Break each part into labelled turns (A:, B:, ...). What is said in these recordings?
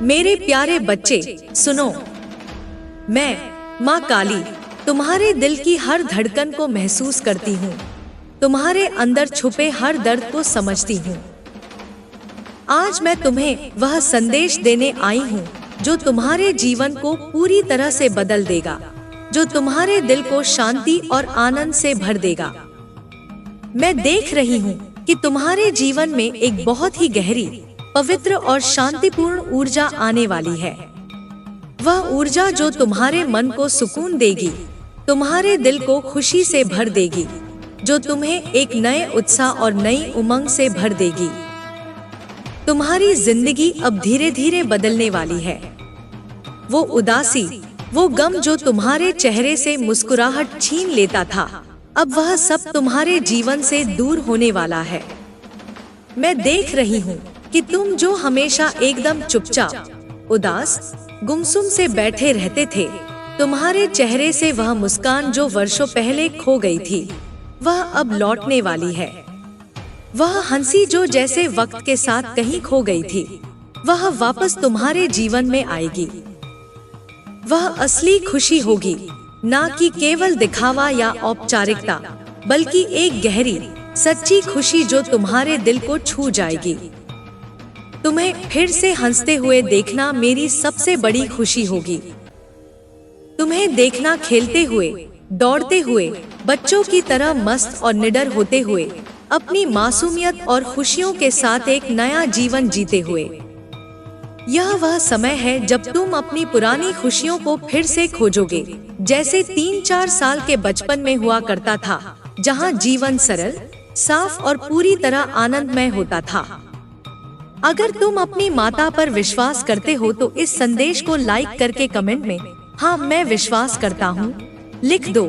A: मेरे प्यारे बच्चे सुनो, मैं माँ काली तुम्हारे दिल की हर धड़कन को महसूस करती हूँ, तुम्हारे अंदर छुपे हर दर्द को समझती हूँ। आज मैं तुम्हें वह संदेश देने आई हूँ जो तुम्हारे जीवन को पूरी तरह से बदल देगा, जो तुम्हारे दिल को शांति और आनंद से भर देगा। मैं देख रही हूँ कि तुम्हारे जीवन में एक बहुत ही गहरी, पवित्र और शांतिपूर्ण ऊर्जा आने वाली है। वह ऊर्जा जो तुम्हारे मन को सुकून देगी, तुम्हारे दिल को खुशी से भर देगी, जो तुम्हें एक नए उत्साह और नई उमंग से भर देगी। तुम्हारी जिंदगी अब धीरे धीरे बदलने वाली है। वो उदासी, वो गम जो तुम्हारे चेहरे से मुस्कुराहट छीन लेता था, अब वह सब तुम्हारे जीवन से दूर होने वाला है। मैं देख रही हूँ कि तुम जो हमेशा एकदम चुपचाप, उदास, गुमसुम से बैठे रहते थे, तुम्हारे चेहरे से वह मुस्कान जो वर्षों पहले खो गई थी, वह अब लौटने वाली है। वह हंसी जो जैसे वक्त के साथ कहीं खो गई थी, वह वापस तुम्हारे जीवन में आएगी। वह असली खुशी होगी, ना कि केवल दिखावा या औपचारिकता, बल्कि एक गहरी, सच्ची खुशी जो तुम्हारे दिल को छू जाएगी। तुम्हें फिर से हंसते हुए देखना मेरी सबसे बड़ी खुशी होगी। तुम्हें देखना खेलते हुए, दौड़ते हुए, बच्चों की तरह मस्त और निडर होते हुए, अपनी मासूमियत और खुशियों के साथ एक नया जीवन जीते हुए। यह वह समय है जब तुम अपनी पुरानी खुशियों को फिर से खोजोगे, जैसे 3-4 साल के बचपन में हुआ करता था, जहां जीवन सरल, साफ और पूरी तरह आनंदमय होता था। अगर तुम अपनी माता पर विश्वास करते हो तो इस संदेश को लाइक करके कमेंट में हाँ मैं विश्वास करता हूँ लिख दो।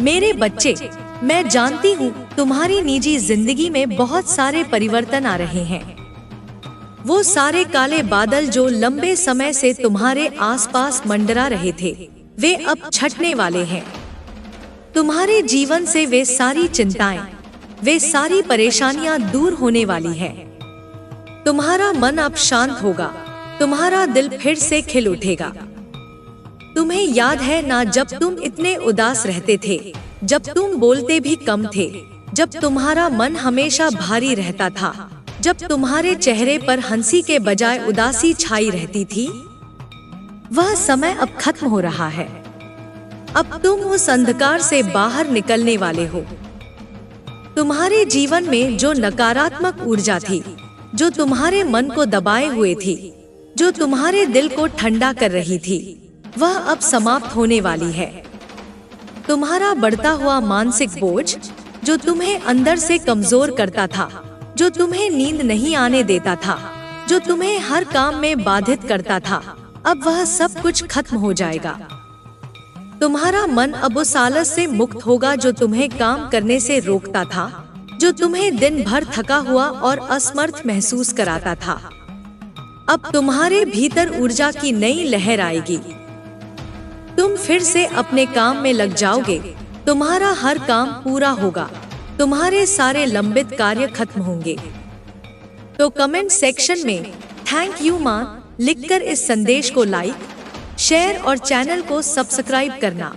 A: मेरे बच्चे, मैं जानती हूँ तुम्हारी निजी जिंदगी में बहुत सारे परिवर्तन आ रहे हैं। वो सारे काले बादल जो लंबे समय से तुम्हारे आसपास मंडरा रहे थे, वे अब छटने वाले हैं। तुम्हारे जीवन से वे सारी चिंताएं, वे सारी परेशानियां दूर होने वाली हैं। तुम्हारा मन अब शांत होगा, तुम्हारा दिल फिर से खिल उठेगा। तुम्हें याद है ना, जब तुम इतने उदास रहते थे, जब तुम बोलते भी कम थे, जब तुम्हारा मन हमेशा भारी रहता था, जब तुम्हारे चेहरे पर हंसी के बजाय उदासी छाई रहती थी? वह समय अब खत्म हो रहा है। अब तुम उस अंधकार से बाहर निकलने वाले हो। तुम्हारे जीवन में जो नकारात्मक ऊर्जा थी, जो तुम्हारे मन को दबाए हुए थी, जो तुम्हारे दिल को ठंडा कर रही थी, वह अब समाप्त होने वाली है। तुम्हारा बढ़ता हुआ मानसिक बोझ, जो तुम्हें अंदर से कमजोर करता था, जो तुम्हें नींद नहीं आने देता था, जो तुम्हें हर काम में बाधित करता था, अब वह सब कुछ खत्म हो जाएगा। तुम्हारा मन अब उस आलस से मुक्त होगा जो तुम्हें काम करने से रोकता था, जो तुम्हें दिन भर थका हुआ और असमर्थ महसूस कराता था। अब तुम्हारे भीतर ऊर्जा की नई लहर आएगी। तुम फिर से अपने काम में लग जाओगे, तुम्हारा हर काम पूरा होगा, तुम्हारे सारे लंबित कार्य खत्म होंगे। तो कमेंट सेक्शन में थैंक यू माँ लिखकर इस संदेश को लाइक, शेयर और चैनल को सब्सक्राइब करना।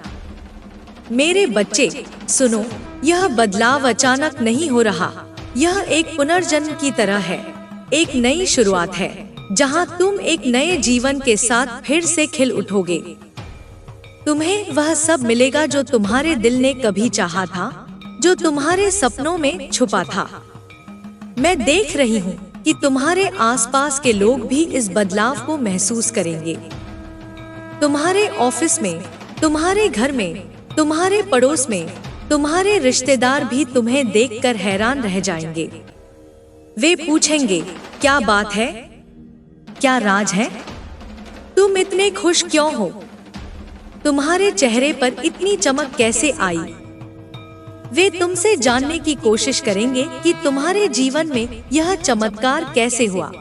A: मेरे बच्चे सुनो, यह बदलाव अचानक नहीं हो रहा, यह एक पुनर्जन्म की तरह है, एक नई शुरुआत है, जहां तुम एक नए जीवन के साथ फिर से खिल उठोगे। तुम्हें वह सब मिलेगा जो तुम्हारे दिल ने कभी चाहा था, जो तुम्हारे सपनों में छुपा था। मैं देख रही हूँ कि तुम्हारे आसपास के लोग भी इस बदलाव को महसूस करेंगे। तुम्हारे ऑफिस में, तुम्हारे घर में, तुम्हारे पड़ोस में, तुम्हारे रिश्तेदार भी तुम्हें देखकर हैरान रह जाएंगे। वे पूछेंगे, क्या बात है, क्या राज है, तुम इतने खुश क्यों हो, तुम्हारे चेहरे पर इतनी चमक कैसे आई? वे तुमसे जानने की कोशिश करेंगे कि तुम्हारे जीवन में यह चमत्कार कैसे हुआ।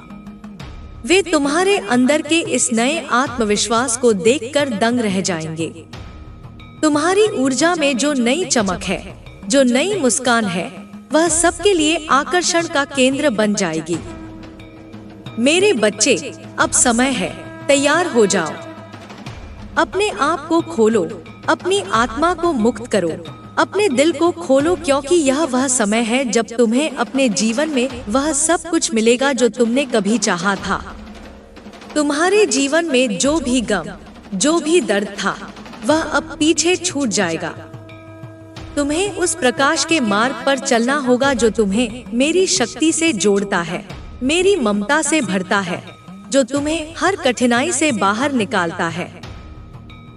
A: वे तुम्हारे अंदर के इस नए आत्मविश्वास को देखकर दंग रह जाएंगे। तुम्हारी ऊर्जा में जो नई चमक है, जो नई मुस्कान है, वह सबके लिए आकर्षण का केंद्र बन जाएगी। मेरे बच्चे, अब समय है, तैयार हो जाओ। अपने आप को खोलो, अपनी आत्मा को मुक्त करो, अपने दिल को खोलो, क्योंकि यह वह समय है जब तुम्हें अपने जीवन में वह सब कुछ मिलेगा जो तुमने कभी चाहा था। तुम्हारे जीवन में जो भी गम, जो भी दर्द था, वह अब पीछे छूट जाएगा। तुम्हें उस प्रकाश के मार्ग पर चलना होगा जो तुम्हें मेरी शक्ति से जोड़ता है, मेरी ममता से भरता है, जो तुम्हें हर कठिनाई से बाहर निकालता है।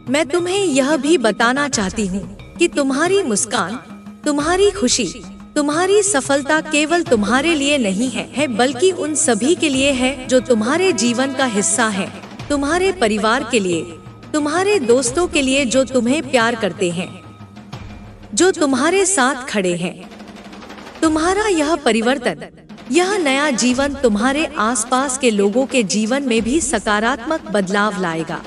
A: मैं तुम्हें यह भी बताना चाहती हूँ कि तुम्हारी मुस्कान, तुम्हारी खुशी, तुम्हारी सफलता केवल तुम्हारे लिए नहीं है, बल्कि उन सभी के लिए है जो तुम्हारे जीवन का हिस्सा है, तुम्हारे परिवार के लिए, तुम्हारे दोस्तों के लिए जो तुम्हें प्यार करते हैं, जो तुम्हारे साथ खड़े हैं। तुम्हारा यह परिवर्तन, यह नया जीवन तुम्हारे आसपास के लोगों के जीवन में भी सकारात्मक बदलाव लाएगा।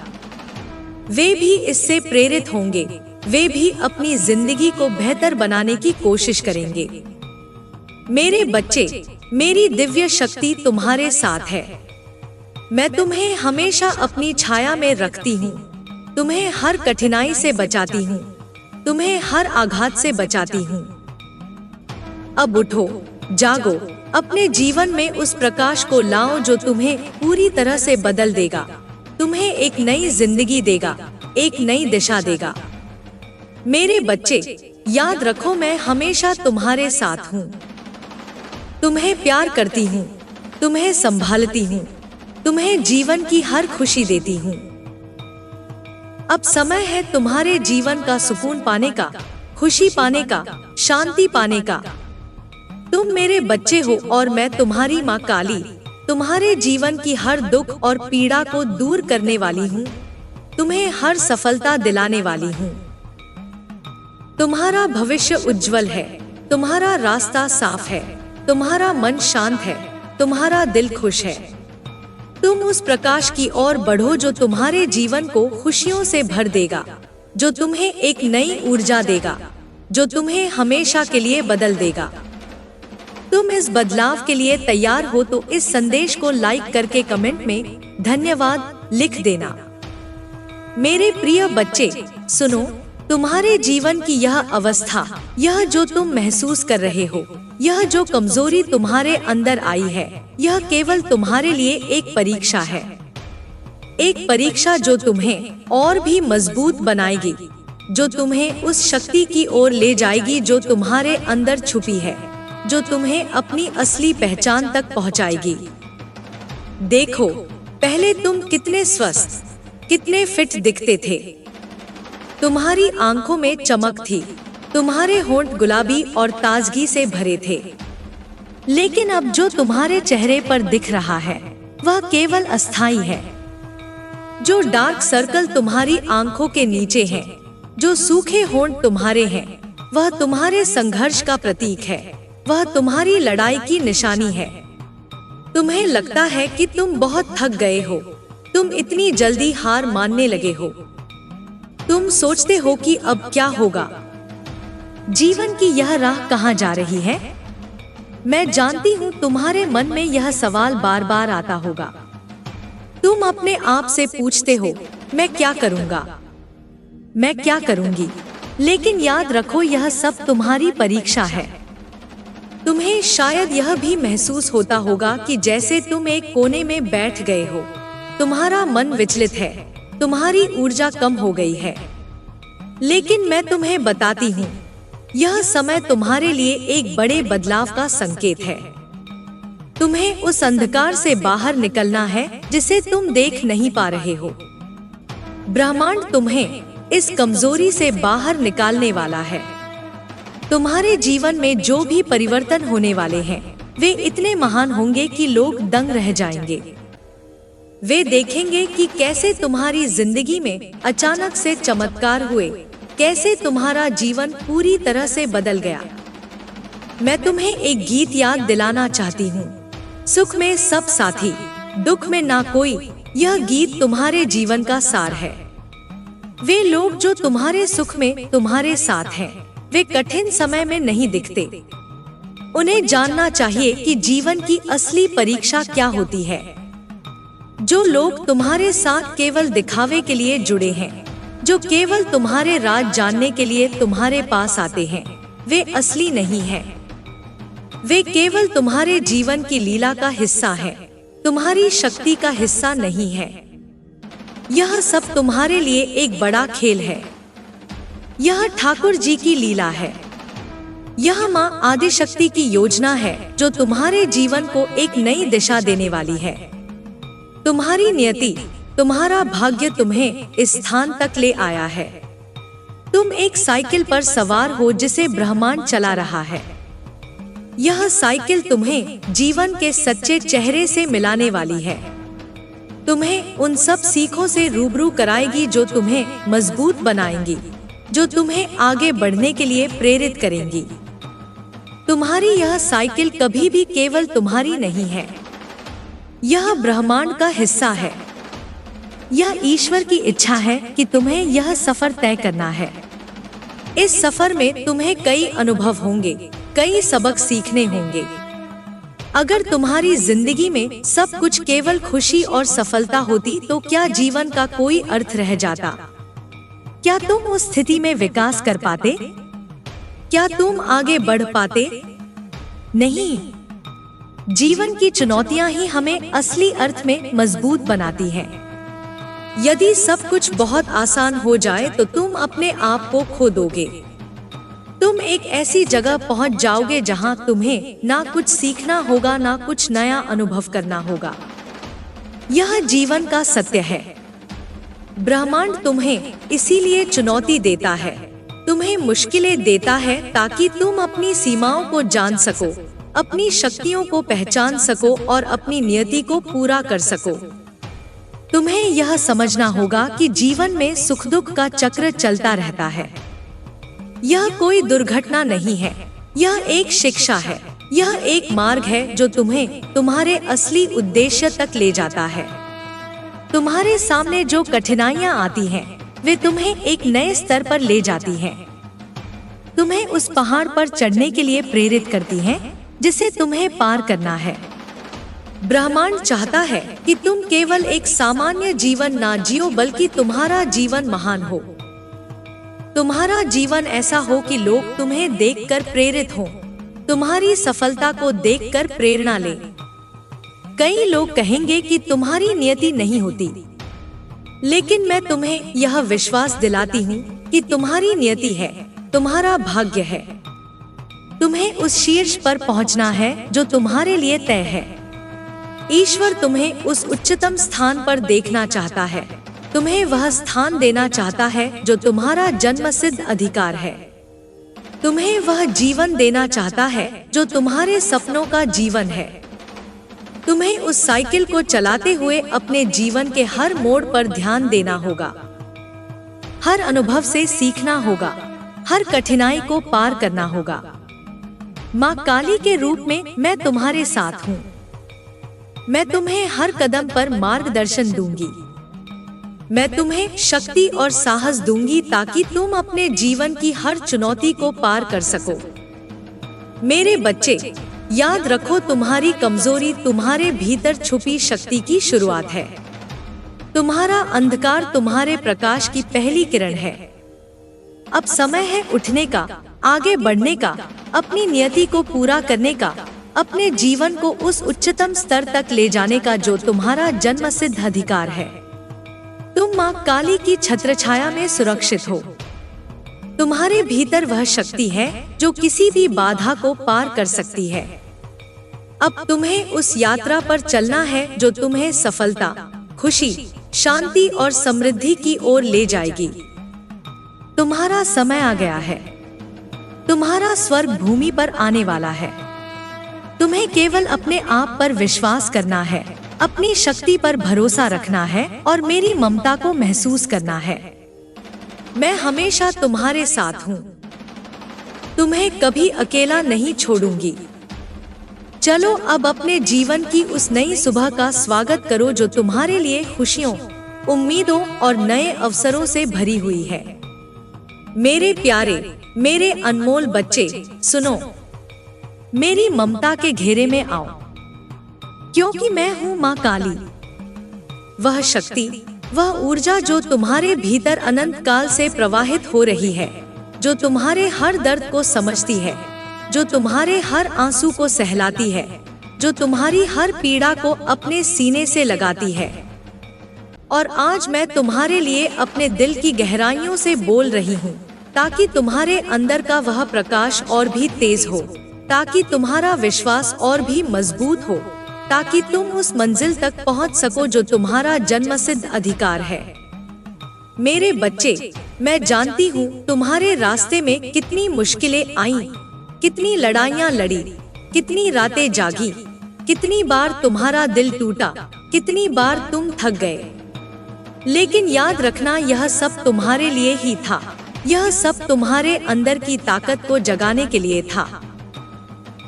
A: वे भी इससे प्रेरित होंगे, वे भी अपनी जिंदगी को बेहतर बनाने की कोशिश करेंगे। मेरे बच्चे, मेरी दिव्य शक्ति तुम्हारे साथ है। मैं तुम्हें हमेशा अपनी छाया में रखती हूँ, तुम्हें हर कठिनाई से बचाती हूँ, तुम्हें हर आघात से बचाती हूँ। अब उठो, जागो, अपने जीवन में उस प्रकाश को लाओ जो तुम्हें पूरी तरह से बदल देगा, तुम्हें एक नई जिंदगी देगा, एक नई दिशा देगा। मेरे बच्चे, याद रखो, मैं हमेशा तुम्हारे साथ हूँ, तुम्हें प्यार करती हूँ, तुम्हें संभालती हूँ, तुम्हें जीवन की हर खुशी देती हूँ। अब समय है तुम्हारे जीवन का सुकून पाने का, खुशी पाने का, शांति पाने का। तुम मेरे बच्चे हो और मैं तुम्हारी माँ काली तुम्हारे जीवन की हर दुख और पीड़ा को दूर करने वाली हूँ, तुम्हें हर सफलता दिलाने वाली हूँ। तुम्हारा भविष्य उज्जवल है, तुम्हारा रास्ता साफ है, तुम्हारा मन शांत है, तुम्हारा दिल खुश है। तुम उस प्रकाश की ओर बढ़ो जो तुम्हारे जीवन को खुशियों से भर देगा, जो तुम्हें एक नई ऊर्जा देगा, जो तुम्हें हमेशा के लिए बदल देगा। तुम इस बदलाव के लिए तैयार हो तो इस संदेश को लाइक करके कमेंट में धन्यवाद लिख देना। मेरे प्रिय बच्चे, सुनो, तुम्हारे जीवन की यह अवस्था, यह जो तुम महसूस कर रहे हो, यह जो कमजोरी तुम्हारे अंदर आई है, यह केवल तुम्हारे लिए एक परीक्षा है। एक परीक्षा जो तुम्हें और भी मजबूत बनाएगी, जो तुम्हें उस शक्ति की ओर ले जाएगी जो तुम्हारे अंदर छुपी है, जो तुम्हें अपनी असली पहचान तक पहुंचाएगी। देखो, पहले तुम कितने स्वस्थ, कितने फिट दिखते थे। तुम्हारी आंखों में चमक थी, तुम्हारे होंठ गुलाबी और ताजगी से भरे थे। लेकिन अब जो तुम्हारे चेहरे पर दिख रहा है, वह केवल अस्थायी है। जो डार्क सर्कल तुम्हारी आंखों के नीचे हैं, जो सूखे होंठ तुम्हारे हैं, वह तुम्हारे संघर्ष का प्रतीक है, वह तुम्हारी लड़ाई की निशानी है। तुम्हें लगता है कि तुम बहुत थक गए हो, तुम इतनी जल्दी हार मानने लगे हो। तुम सोचते हो कि अब क्या होगा, जीवन की यह राह कहाँ जा रही है। मैं जानती हूँ तुम्हारे मन में यह सवाल बार बार आता होगा। तुम अपने आप से पूछते हो, मैं क्या करूँगा, मैं क्या करूँगी। लेकिन याद रखो, यह सब तुम्हारी परीक्षा है। तुम्हें शायद यह भी महसूस होता होगा कि जैसे तुम एक कोने में बैठ गए हो, तुम्हारा मन विचलित है, तुम्हारी ऊर्जा कम हो गई है। लेकिन मैं तुम्हें बताती हूँ, यह समय तुम्हारे लिए एक बड़े बदलाव का संकेत है। तुम्हें उस अंधकार से बाहर निकलना है जिसे तुम देख नहीं पा रहे हो। ब्रह्मांड तुम्हें इस कमजोरी से बाहर निकालने वाला है। तुम्हारे जीवन में जो भी परिवर्तन होने वाले हैं, वे इतने महान होंगे कि लोग दंग रह जाएंगे। वे देखेंगे कि कैसे तुम्हारी जिंदगी में अचानक से चमत्कार हुए, कैसे तुम्हारा जीवन पूरी तरह से बदल गया। मैं तुम्हें एक गीत याद दिलाना चाहती हूँ, सुख में सब साथी, दुख में ना कोई। यह गीत तुम्हारे जीवन का सार है। वे लोग जो तुम्हारे सुख में तुम्हारे साथ हैं, वे कठिन समय में नहीं दिखते। उन्हें जानना चाहिए कि जीवन की असली परीक्षा क्या होती है, जो लोग तुम्हारे साथ केवल दिखावे के लिए जुड़े हैं, जो केवल तुम्हारे राज जानने के लिए तुम्हारे पास आते हैं, वे असली नहीं हैं। वे केवल तुम्हारे जीवन की लीला का हिस्सा हैं, तुम्हारी शक्ति का हिस्सा नहीं है। यह सब तुम्हारे लिए एक बड़ा खेल है। यह ठाकुर जी की लीला है। यह माँ आदिशक्ति की योजना है जो तुम्हारे जीवन को एक नई दिशा देने वाली है। तुम्हारी नियति, तुम्हारा भाग्य तुम्हें इस स्थान तक ले आया है। तुम एक साइकिल पर सवार हो जिसे ब्रह्मांड चला रहा है। यह साइकिल तुम्हें जीवन के सच्चे चेहरे से मिलाने वाली है। तुम्हें उन सब सीखों से रूबरू कराएगी जो तुम्हें मजबूत बनाएंगी, जो तुम्हें आगे बढ़ने के लिए प्रेरित करेंगी। तुम्हारी यह साइकिल कभी भी केवल तुम्हारी नहीं है। यह ब्रह्मांड का हिस्सा है। यह ईश्वर की इच्छा है कि तुम्हें यह सफर तय करना है। इस सफर में तुम्हें कई अनुभव होंगे, कई सबक सीखने होंगे। अगर तुम्हारी जिंदगी में सब कुछ केवल खुशी और सफलता होती तो क्या जीवन का कोई अर्थ रह जाता? क्या तुम उस स्थिति में विकास कर पाते? क्या तुम आगे बढ़ पाते? नहीं। जीवन की चुनौतियां ही हमें असली अर्थ में मजबूत बनाती हैं। यदि सब कुछ बहुत आसान हो जाए तो तुम अपने आप को खो दोगे। तुम एक ऐसी जगह पहुंच जाओगे जहां तुम्हें ना कुछ सीखना होगा, ना कुछ नया अनुभव करना होगा। यह जीवन का सत्य है। ब्रह्मांड तुम्हें इसीलिए चुनौती देता है, तुम्हें मुश्किलें देता है ताकि तुम अपनी सीमाओं को जान सको, अपनी शक्तियों को पहचान सको और अपनी नियति को पूरा कर सको। तुम्हें यह समझना होगा कि जीवन में सुख दुख का चक्र चलता रहता है। यह कोई दुर्घटना नहीं है, यह एक शिक्षा है। यह एक मार्ग है जो तुम्हें तुम्हारे असली उद्देश्य तक ले जाता है। तुम्हारे सामने जो कठिनाइयां आती हैं, वे तुम्हें एक नए स्तर पर ले जाती हैं। तुम्हें उस पहाड़ पर चढ़ने के लिए प्रेरित करती हैं, जिसे तुम्हें पार करना है। ब्रह्मांड चाहता है कि तुम केवल एक सामान्य जीवन ना जियो, बल्कि तुम्हारा जीवन महान हो। तुम्हारा जीवन ऐसा हो कि लोग तुम्हें देखकर प्रेरित हों, तुम्हारी सफलता को देखकर प्रेरणा लें। कई लोग कहेंगे कि तुम्हारी नियति नहीं होती, लेकिन मैं तुम्हें यह विश्वास दिलाती हूँ कि तुम्हारी नियति है, तुम्हारा भाग्य है। तुम्हें उस शीर्ष पर पहुँचना है जो तुम्हारे लिए तय है। ईश्वर तुम्हें उस उच्चतम स्थान पर देखना चाहता है। तुम्हें वह स्थान देना चाहता है जो तुम्हारा जन्मसिद्ध अधिकार है। तुम्हें वह जीवन देना चाहता है जो तुम्हारे सपनों का जीवन है। तुम्हें उस साइकिल को चलाते हुए अपने जीवन के हर मोड़ पर ध्यान देना होगा। हर अनुभव से सीखना होगा, हर कठिनाई को पार करना होगा। माँ काली के रूप में मैं तुम्हारे साथ हूँ। मैं तुम्हें हर कदम पर मार्गदर्शन दूंगी। मैं तुम्हें शक्ति और साहस दूंगी ताकि तुम अपने जीवन की हर चुनौती को पार कर सको। मेरे बच्चे, याद रखो, तुम्हारी कमजोरी तुम्हारे भीतर छुपी शक्ति की शुरुआत है। तुम्हारा अंधकार तुम्हारे प्रकाश की पहली किरण है। अब समय है उठने का, आगे बढ़ने का, अपनी नियति को पूरा करने का, अपने जीवन को उस उच्चतम स्तर तक ले जाने का जो तुम्हारा जन्मसिद्ध अधिकार है। तुम माँ काली की छत्रछाया में सुरक्षित हो। तुम्हारे भीतर वह शक्ति है जो किसी भी बाधा को पार कर सकती है। अब तुम्हें उस यात्रा पर चलना है जो तुम्हें सफलता, खुशी, शांति और समृद्धि की ओर ले जाएगी। तुम्हारा समय आ गया है। तुम्हारा स्वर्ग भूमि पर आने वाला है। तुम्हें केवल अपने आप पर विश्वास करना है, अपनी शक्ति पर भरोसा रखना है और मेरी ममता को महसूस करना है। मैं हमेशा तुम्हारे साथ हूँ। तुम्हें कभी अकेला नहीं छोड़ूंगी। चलो अब अपने जीवन की उस नई सुबह का स्वागत करो जो तुम्हारे लिए खुशियों, उम्मीदों और नए अवसरों से भरी हुई है। मेरे प्यारे, मेरे अनमोल बच्चे, सुनो, मेरी ममता के घेरे में आओ, क्योंकि मैं हूँ माँ काली। वह शक्ति, वह ऊर्जा जो तुम्हारे भीतर अनंत काल से प्रवाहित हो रही है, जो तुम्हारे हर दर्द को समझती है, जो तुम्हारे हर आंसू को सहलाती है, जो तुम्हारी हर पीड़ा को अपने सीने से लगाती है। और आज मैं तुम्हारे लिए अपने दिल की गहराइयों से बोल रही हूँ, ताकि तुम्हारे अंदर का वह प्रकाश और भी तेज हो, ताकि तुम्हारा विश्वास और भी मजबूत हो, ताकि तुम उस मंजिल तक पहुँच सको जो तुम्हारा जन्मसिद्ध अधिकार है। मेरे बच्चे, मैं जानती हूँ तुम्हारे रास्ते में कितनी मुश्किलें आईं, कितनी लड़ाइयाँ लड़ी, कितनी रातें जागी, कितनी बार तुम्हारा दिल टूटा, कितनी बार तुम थक गए। लेकिन याद रखना, यह सब तुम्हारे लिए ही था। यह सब तुम्हारे अंदर की ताकत को जगाने के लिए था।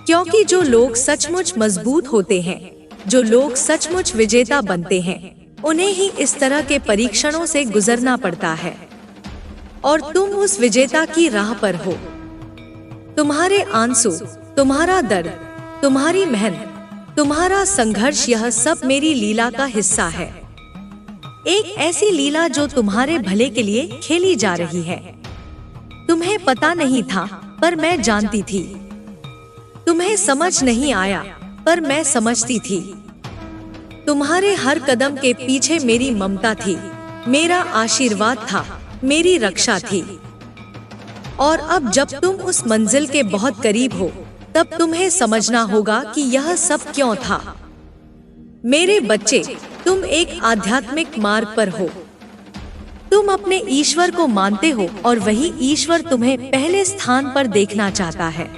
A: क्योंकि जो लोग सचमुच मजबूत होते हैं, जो लोग सचमुच विजेता बनते हैं, उन्हें ही इस तरह के परीक्षणों से गुजरना पड़ता है। और तुम उस विजेता की राह पर हो। तुम्हारे आंसू, तुम्हारा दर्द, तुम्हारी मेहनत, तुम्हारा संघर्ष, यह सब मेरी लीला का हिस्सा है। एक ऐसी लीला जो तुम्हारे भले के लिए खेली जा रही है। तुम्हें पता नहीं था, पर मैं जानती थी। तुम्हें समझ नहीं आया, पर मैं समझती थी। तुम्हारे हर कदम के पीछे मेरी ममता थी, मेरा आशीर्वाद था, मेरी रक्षा थी। और अब जब तुम उस मंजिल के बहुत करीब हो, तब तुम्हें समझना होगा कि यह सब क्यों था। मेरे बच्चे, तुम एक आध्यात्मिक मार्ग पर हो। तुम अपने ईश्वर को मानते हो और वही ईश्वर तुम्हें पहले स्थान पर देखना चाहता है।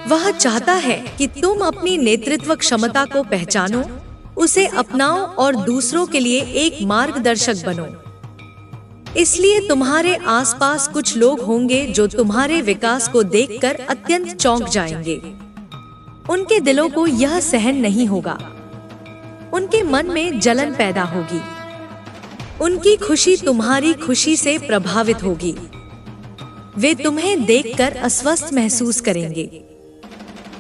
A: वह चाहता है कि तुम अपनी नेतृत्व क्षमता को पहचानो, उसे अपनाओ और दूसरों के लिए एक मार्गदर्शक बनो। इसलिए तुम्हारे आसपास कुछ लोग होंगे जो तुम्हारे विकास को देखकर अत्यंत चौंक जाएंगे। उनके दिलों को यह सहन नहीं होगा। उनके मन में जलन पैदा होगी। उनकी खुशी तुम्हारी खुशी से प्रभावित होगी। वे तुम्हें देखकर अस्वस्थ महसूस करेंगे।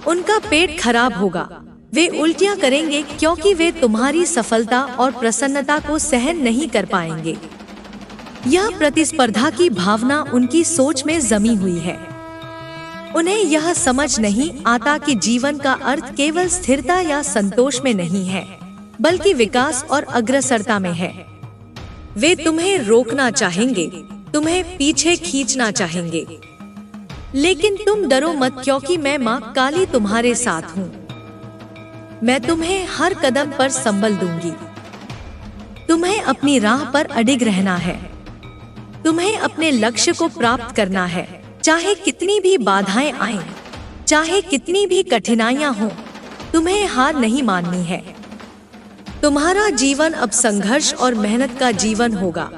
A: उनका पेट खराब होगा। वे उल्टियां करेंगे क्योंकि वे तुम्हारी सफलता और प्रसन्नता को सहन नहीं कर पाएंगे। यह प्रतिस्पर्धा की भावना उनकी सोच में जमी हुई है। उन्हें यह समझ नहीं आता कि जीवन का अर्थ केवल स्थिरता या संतोष में नहीं है, बल्कि विकास और अग्रसरता में है। वे तुम्हें रोकना चाहेंगे, तुम्हें पीछे खींचना चाहेंगे, लेकिन तुम डरो मत, क्योंकि मैं माँ काली तुम्हारे साथ हूँ। मैं तुम्हें हर कदम पर संबल दूंगी। तुम्हें अपनी राह पर अडिग रहना है। तुम्हें अपने लक्ष्य को प्राप्त करना है, चाहे कितनी भी बाधाएं आएं, चाहे कितनी भी कठिनाइयां हों, तुम्हें हार नहीं माननी है। तुम्हारा जीवन अब संघर्ष और मेहनत का जीवन होगा,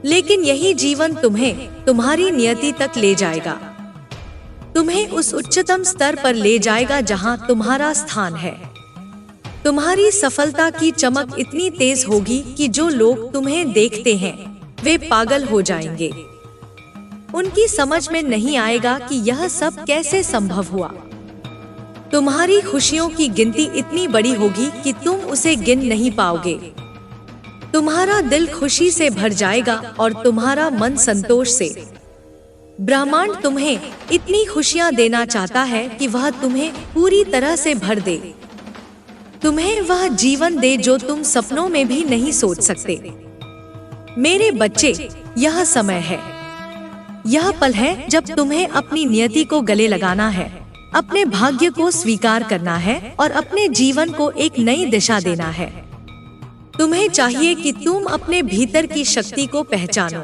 A: लेकिन यही जीवन तुम्हें तुम्हारी नियति तक ले जाएगा। तुम्हें उस उच्चतम स्तर पर ले जाएगा जहां तुम्हारा स्थान है। तुम्हारी सफलता की चमक इतनी तेज होगी कि जो लोग तुम्हें देखते हैं वे पागल हो जाएंगे। उनकी समझ में नहीं आएगा कि यह सब कैसे संभव हुआ। तुम्हारी खुशियों की गिनती इतनी बड़ी होगी कि तुम उसे गिन नहीं पाओगे। तुम्हारा दिल खुशी से भर जाएगा और तुम्हारा मन संतोष से। ब्रह्मांड तुम्हें इतनी खुशियां देना चाहता है कि वह तुम्हें पूरी तरह से भर दे। तुम्हें वह जीवन दे जो तुम सपनों में भी नहीं सोच सकते। मेरे बच्चे, यह समय है, यह पल है जब तुम्हें अपनी नियति को गले लगाना है, अपने भाग्य को स्वीकार करना है और अपने जीवन को एक नई दिशा देना है। तुम्हें चाहिए कि तुम अपने भीतर की शक्ति को पहचानो,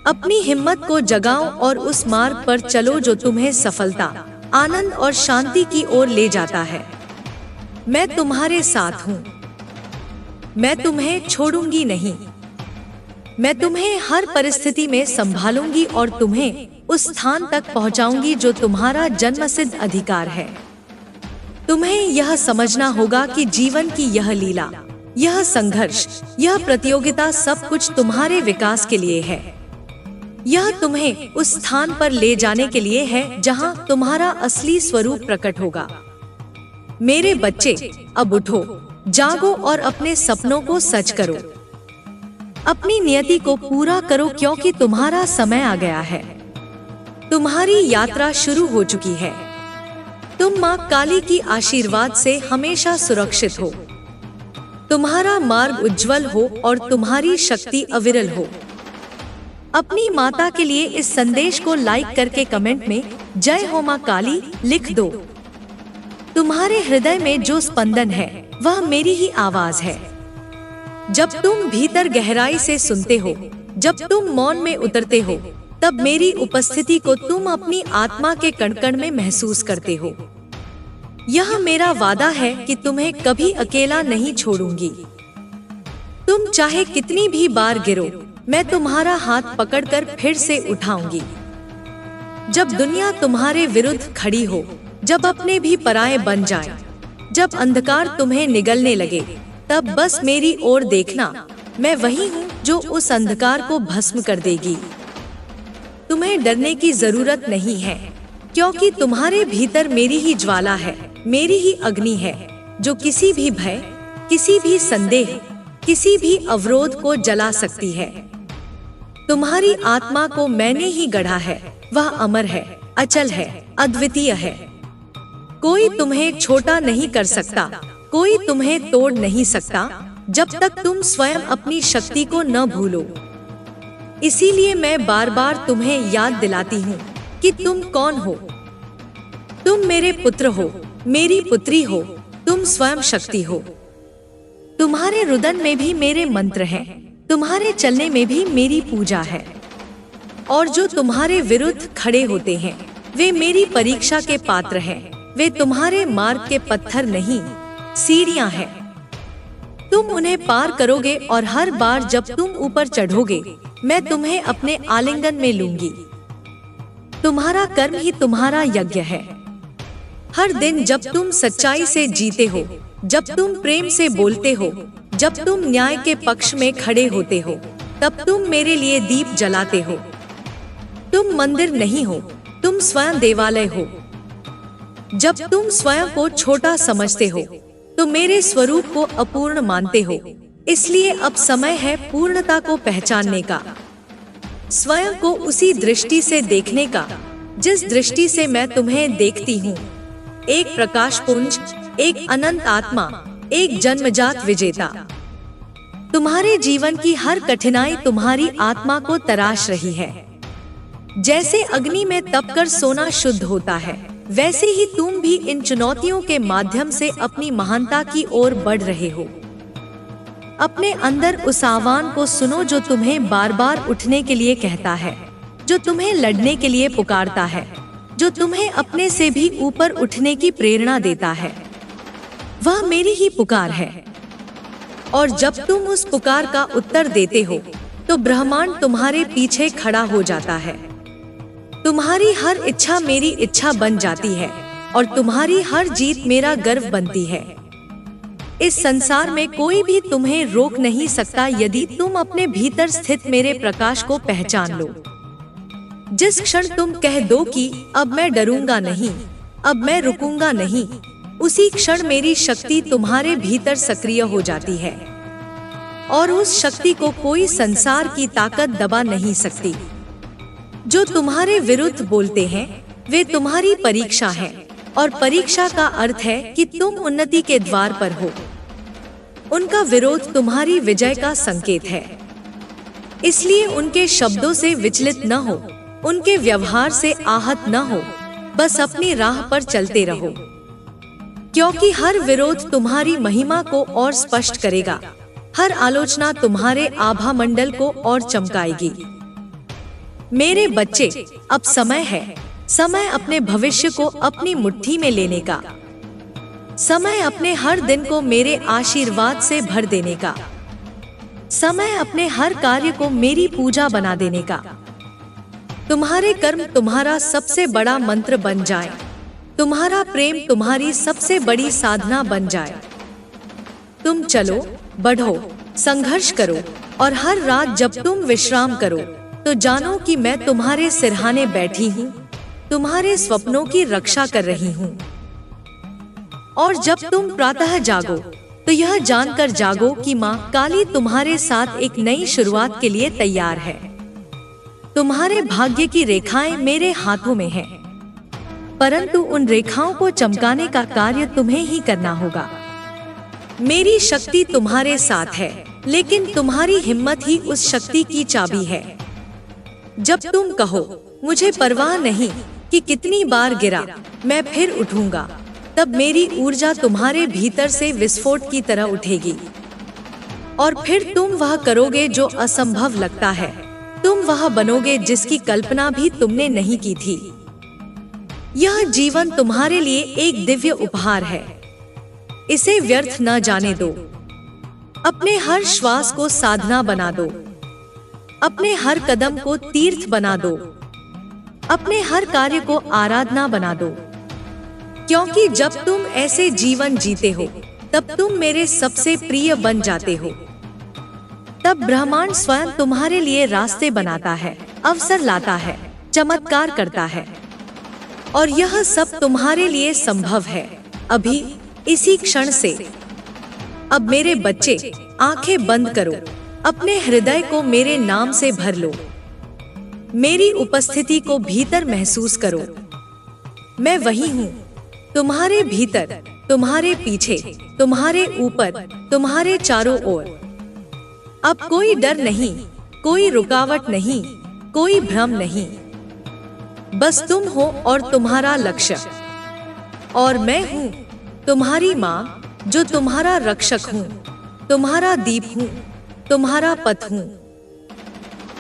A: अपनी हिम्मत को जगाओ और उस मार्ग पर चलो जो तुम्हें सफलता, आनंद और शांति की ओर ले जाता है। मैं तुम्हारे साथ हूँ। मैं तुम्हें छोड़ूंगी नहीं। मैं तुम्हें हर परिस्थिति में संभालूंगी और तुम्हें उस स्थान तक पहुंचाऊंगी जो तुम्हारा जन्मसिद्ध अधिकार है। तुम्हें यह समझना होगा कि जीवन की यह लीला, यह संघर्ष, यह प्रतियोगिता सब कुछ तुम्हारे विकास के लिए है। यह तुम्हें उस स्थान पर ले जाने के लिए है जहां तुम्हारा असली स्वरूप प्रकट होगा। मेरे बच्चे, अब उठो, जागो और अपने सपनों को सच करो। अपनी नियति को पूरा करो, क्योंकि तुम्हारा समय आ गया है। तुम्हारी यात्रा शुरू हो चुकी है। तुम माँ काली की आशीर्वाद से हमेशा सुरक्षित हो। तुम्हारा मार्ग उज्जवल हो और तुम्हारी शक्ति अविरल हो। अपनी माता के लिए इस संदेश को लाइक करके कमेंट में जय हो माँ काली लिख दो। तुम्हारे हृदय में जो स्पंदन है वह मेरी ही आवाज है। जब तुम भीतर गहराई से सुनते हो, जब तुम मौन में उतरते हो, तब मेरी उपस्थिति को तुम अपनी आत्मा के कण-कण में महसूस करते हो। यह मेरा वादा है कि तुम्हें कभी अकेला नहीं छोड़ूंगी। तुम चाहे कितनी भी बार गिरो, मैं तुम्हारा हाथ पकड़कर फिर से उठाऊंगी। जब दुनिया तुम्हारे विरुद्ध खड़ी हो, जब अपने भी पराये बन जाए, जब अंधकार तुम्हें निगलने लगे, तब बस मेरी ओर देखना। मैं वही हूँ जो उस अंधकार को भस्म कर देगी। तुम्हें डरने की जरूरत नहीं है, क्योंकि तुम्हारे भीतर मेरी ही ज्वाला है, मेरी ही अग्नि है, जो किसी भी भय, किसी भी संदेह, किसी भी अवरोध को जला सकती है। तुम्हारी आत्मा को मैंने ही गढ़ा है। वह अमर है, अचल है, अद्वितीय है। कोई तुम्हें छोटा नहीं कर सकता, कोई तुम्हें तोड़ नहीं सकता, जब तक तुम स्वयं अपनी शक्ति को न भूलो। इसीलिए मैं बार बार तुम्हें याद दिलाती हूँ कि तुम कौन हो। तुम मेरे पुत्र हो, मेरी पुत्री हो, तुम स्वयं शक्ति हो। तुम्हारे रुदन में भी मेरे मंत्र हैं, तुम्हारे चलने में भी मेरी पूजा है। और जो तुम्हारे विरुद्ध खड़े होते हैं, वे मेरी परीक्षा के पात्र हैं। वे तुम्हारे मार्ग के पत्थर नहीं, सीढ़ियां हैं। तुम उन्हें पार करोगे और हर बार जब तुम ऊपर चढ़ोगे, मैं तुम्हें अपने आलिंगन में लूंगी। तुम्हारा कर्म ही तुम्हारा यज्ञ है। हर दिन जब तुम सच्चाई से जीते हो, जब तुम प्रेम से बोलते हो, जब तुम न्याय के पक्ष में खड़े होते हो, तब तुम मेरे लिए दीप जलाते हो। तुम मंदिर नहीं हो, तुम स्वयं देवालय हो। जब तुम स्वयं को छोटा समझते हो, तो मेरे स्वरूप को अपूर्ण मानते हो। इसलिए अब समय है पूर्णता को पहचानने का, स्वयं को उसी दृष्टि से देखने का जिस दृष्टि से मैं तुम्हें देखती हूँ। एक प्रकाश पुंज, एक अनंत आत्मा, एक जन्मजात विजेता। तुम्हारे जीवन की हर कठिनाई तुम्हारी आत्मा को तराश रही है। जैसे अग्नि में तपकर सोना शुद्ध होता है, वैसे ही तुम भी इन चुनौतियों के माध्यम से अपनी महानता की ओर बढ़ रहे हो। अपने अंदर उस आह्वान को सुनो जो तुम्हें बार बार उठने के लिए कहता है, जो तुम्हें लड़ने के लिए पुकारता है, जो तुम्हें अपने से भी ऊपर उठने की प्रेरणा देता है। वह मेरी ही पुकार है। और जब तुम उस पुकार का उत्तर देते हो, तो ब्रह्मांड तुम्हारे पीछे खड़ा हो जाता है। तुम्हारी हर इच्छा मेरी इच्छा बन जाती है और तुम्हारी हर जीत मेरा गर्व बनती है। इस संसार में कोई भी तुम्हें रोक नहीं सकता यदि तुम अपने भीतर स्थित मेरे प्रकाश को पहचान लो। जिस क्षण तुम कह दो कि अब मैं डरूंगा नहीं, अब मैं रुकूंगा नहीं, उसी क्षण मेरी शक्ति तुम्हारे भीतर सक्रिय हो जाती है और उस शक्ति को कोई संसार की ताकत दबा नहीं सकती। जो तुम्हारे विरुद्ध बोलते हैं, वे तुम्हारी परीक्षा है, और परीक्षा का अर्थ है कि तुम उन्नति के द्वार पर हो। उनका विरोध तुम्हारी विजय का संकेत है। इसलिए उनके शब्दों से विचलित न हो, उनके व्यवहार से आहत न हो, बस अपनी राह पर चलते रहो, क्योंकि हर विरोध तुम्हारी महिमा को और स्पष्ट करेगा। हर आलोचना तुम्हारे आभा मंडल को और चमकाएगी। मेरे बच्चे, अब समय है, समय अपने भविष्य को अपनी मुट्ठी में लेने का, समय अपने हर दिन को मेरे आशीर्वाद से भर देने का, समय अपने हर कार्य को मेरी पूजा बना देने का। तुम्हारे कर्म तुम्हारा सबसे बड़ा मंत्र बन जाए, तुम्हारा प्रेम तुम्हारी सबसे बड़ी साधना बन जाए। तुम चलो, बढ़ो, संघर्ष करो, और हर रात जब तुम विश्राम करो, तो जानो कि मैं तुम्हारे सिरहाने बैठी हूँ, तुम्हारे स्वप्नों की रक्षा कर रही हूँ। और जब तुम प्रातः जागो, तो यह जानकर जागो कि माँ काली तुम्हारे साथ एक नई शुरुआत के लिए तैयार है। तुम्हारे भाग्य की रेखाएं मेरे हाथों में हैं, परंतु उन रेखाओं को चमकाने का कार्य तुम्हें ही करना होगा। मेरी शक्ति तुम्हारे साथ है, लेकिन तुम्हारी हिम्मत ही उस शक्ति की चाबी है। जब तुम कहो मुझे परवाह नहीं कि कितनी बार गिरा, मैं फिर उठूंगा, तब मेरी ऊर्जा तुम्हारे भीतर से विस्फोट की तरह उठेगी और फिर तुम वह करोगे जो असंभव लगता है। तुम वह बनोगे जिसकी कल्पना भी तुमने नहीं की थी। यह जीवन तुम्हारे लिए एक दिव्य उपहार है, इसे व्यर्थ न जाने दो। अपने हर श्वास को साधना बना दो, अपने हर कदम को तीर्थ बना दो, अपने हर कार्य को आराधना बना दो, क्योंकि जब तुम ऐसे जीवन जीते हो तब तुम मेरे सबसे प्रिय बन जाते हो। तब ब्रह्मांड स्वयं तुम्हारे लिए रास्ते बनाता है, अवसर लाता है, चमत्कार करता है, और यह सब तुम्हारे लिए संभव है अभी, इसी क्षण से। अब मेरे बच्चे, आंखें बंद करो, अपने हृदय को मेरे नाम से भर लो, मेरी उपस्थिति को भीतर महसूस करो। मैं वही हूँ, तुम्हारे भीतर, तुम्हारे पीछे, तुम्हारे ऊपर, तुम्हारे चारों ओर। अब कोई डर नहीं, कोई रुकावट नहीं, कोई भ्रम नहीं, बस तुम हो और तुम्हारा लक्ष्य। और मैं हूँ तुम्हारी माँ, जो तुम्हारा रक्षक हूँ, तुम्हारा दीप हूँ, तुम्हारा पथ हूँ।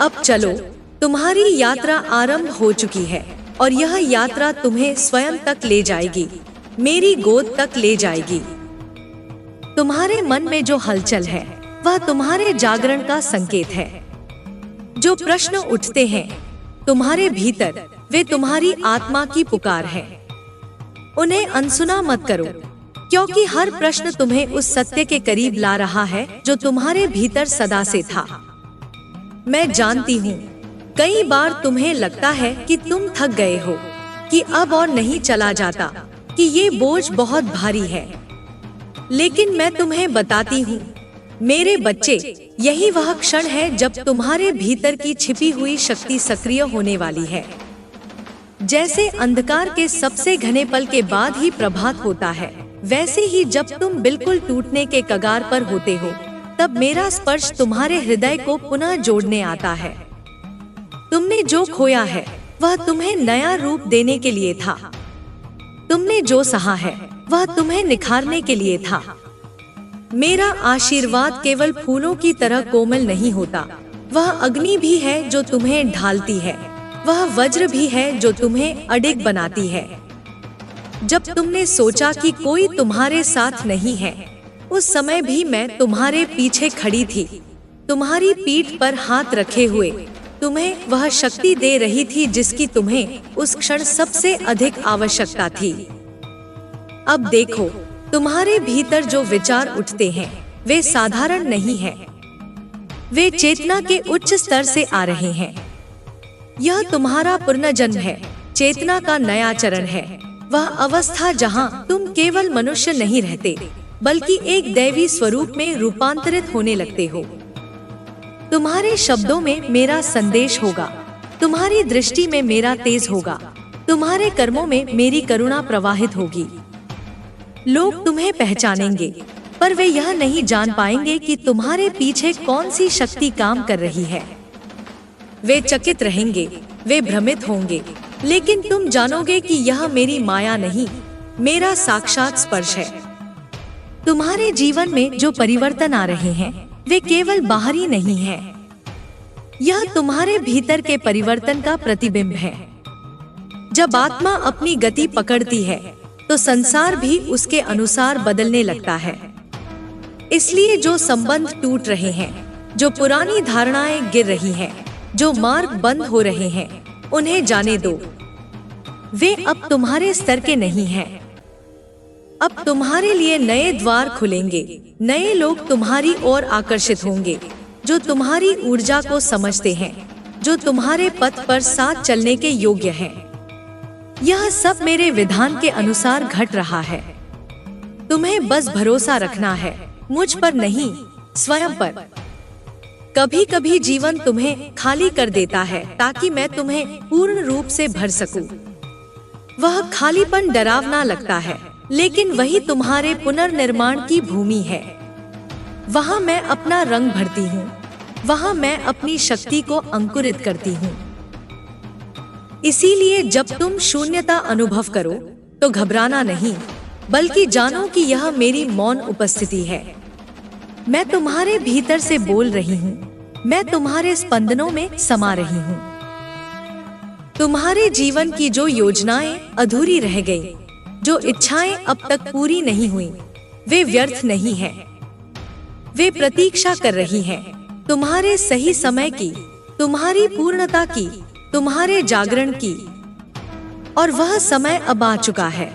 A: अब चलो, तुम्हारी यात्रा आरंभ हो चुकी है और यह यात्रा तुम्हें स्वयं तक ले जाएगी, मेरी गोद तक ले जाएगी। तुम्हारे मन में जो हलचल है वह तुम्हारे जागरण का संकेत है। जो प्रश्न उठते हैं तुम्हारे भीतर, वे तुम्हारी आत्मा की पुकार है। उन्हें अनसुना मत करो, क्योंकि हर प्रश्न तुम्हें उस सत्य के करीब ला रहा है जो तुम्हारे भीतर सदा से था। मैं जानती हूँ, कई बार तुम्हें लगता है कि तुम थक गए हो, कि अब और नहीं चला जाता, कि ये बोझ बहुत भारी है। लेकिन मैं तुम्हें बताती हूँ मेरे बच्चे, यही वह क्षण है जब तुम्हारे भीतर की छिपी हुई शक्ति सक्रिय होने वाली है। जैसे अंधकार के सबसे घने पल के बाद ही प्रभात होता है, वैसे ही जब तुम बिल्कुल टूटने के कगार पर होते हो, तब मेरा स्पर्श तुम्हारे हृदय को पुनः जोड़ने आता है। तुमने जो खोया है वह तुम्हें नया रूप देने के लिए था। तुमने जो सहा है वह तुम्हें निखारने के लिए था। मेरा आशीर्वाद केवल फूलों की तरह कोमल नहीं होता, वह अग्नि भी है जो तुम्हें ढालती है, वह वज्र भी है जो तुम्हें अडिग बनाती है। जब तुमने सोचा कि कोई तुम्हारे साथ नहीं है, उस समय भी मैं तुम्हारे पीछे खड़ी थी, तुम्हारी पीठ पर हाथ रखे हुए, तुम्हें वह शक्ति दे रही थी जिसकी तुम्हें उस क्षण सबसे अधिक आवश्यकता थी। अब देखो, तुम्हारे भीतर जो विचार उठते हैं वे साधारण नहीं हैं, वे चेतना के उच्च स्तर से आ रहे हैं। यह तुम्हारा पुनर्जन्म है, चेतना का नया चरण है, वह अवस्था जहां तुम केवल मनुष्य नहीं रहते बल्कि एक दैवी स्वरूप में रूपांतरित होने लगते हो। तुम्हारे शब्दों में मेरा संदेश होगा, तुम्हारी दृष्टि में मेरा तेज होगा, तुम्हारे कर्मों में मेरी करुणा प्रवाहित होगी। लोग तुम्हें पहचानेंगे, पर वे यह नहीं जान पाएंगे कि तुम्हारे पीछे कौन सी शक्ति काम कर रही है। वे चकित रहेंगे, वे भ्रमित होंगे, लेकिन तुम जानोगे कि यह मेरी माया नहीं, मेरा साक्षात स्पर्श है। तुम्हारे जीवन में जो परिवर्तन आ रहे हैं वे केवल बाहरी नहीं हैं, यह तुम्हारे भीतर के परिवर्तन का प्रतिबिंब है। जब आत्मा अपनी गति पकड़ती है तो संसार भी उसके अनुसार बदलने लगता है। इसलिए जो संबंध टूट रहे हैं, जो पुरानी धारणाएं गिर रही हैं, जो मार्ग बंद हो रहे हैं, उन्हें जाने दो। वे अब तुम्हारे स्तर के नहीं हैं। अब तुम्हारे लिए नए द्वार खुलेंगे, नए लोग तुम्हारी ओर आकर्षित होंगे, जो तुम्हारी ऊर्जा को समझते हैं, जो तुम्हारे पथ पर साथ चलने के योग्य हैं। यह सब मेरे विधान के अनुसार घट रहा है। तुम्हें बस भरोसा रखना है मुझ पर नहीं, स्वयं पर। कभी कभी जीवन तुम्हें खाली कर देता है ताकि मैं तुम्हें पूर्ण रूप से भर सकूं। वह खालीपन डरावना लगता है, लेकिन वही तुम्हारे पुनर्निर्माण की भूमि है। वहाँ मैं अपना रंग भरती हूँ, वहाँ मैं अपनी शक्ति को अंकुरित करती हूँ। इसीलिए जब तुम शून्यता अनुभव करो तो घबराना नहीं, बल्कि जानो कि यह मेरी मौन उपस्थिति है। मैं तुम्हारे भीतर से बोल रही हूँ, मैं तुम्हारे स्पंदनों में समा रही हूँ। तुम्हारे जीवन की जो योजनाएं अधूरी रह गई, जो इच्छाएं अब तक पूरी नहीं हुई, वे व्यर्थ नहीं हैं। वे प्रतीक्षा कर रही हैं तुम्हारे सही समय की, तुम्हारी पूर्णता की, तुम्हारे जागरण की। और वह समय अब आ चुका है।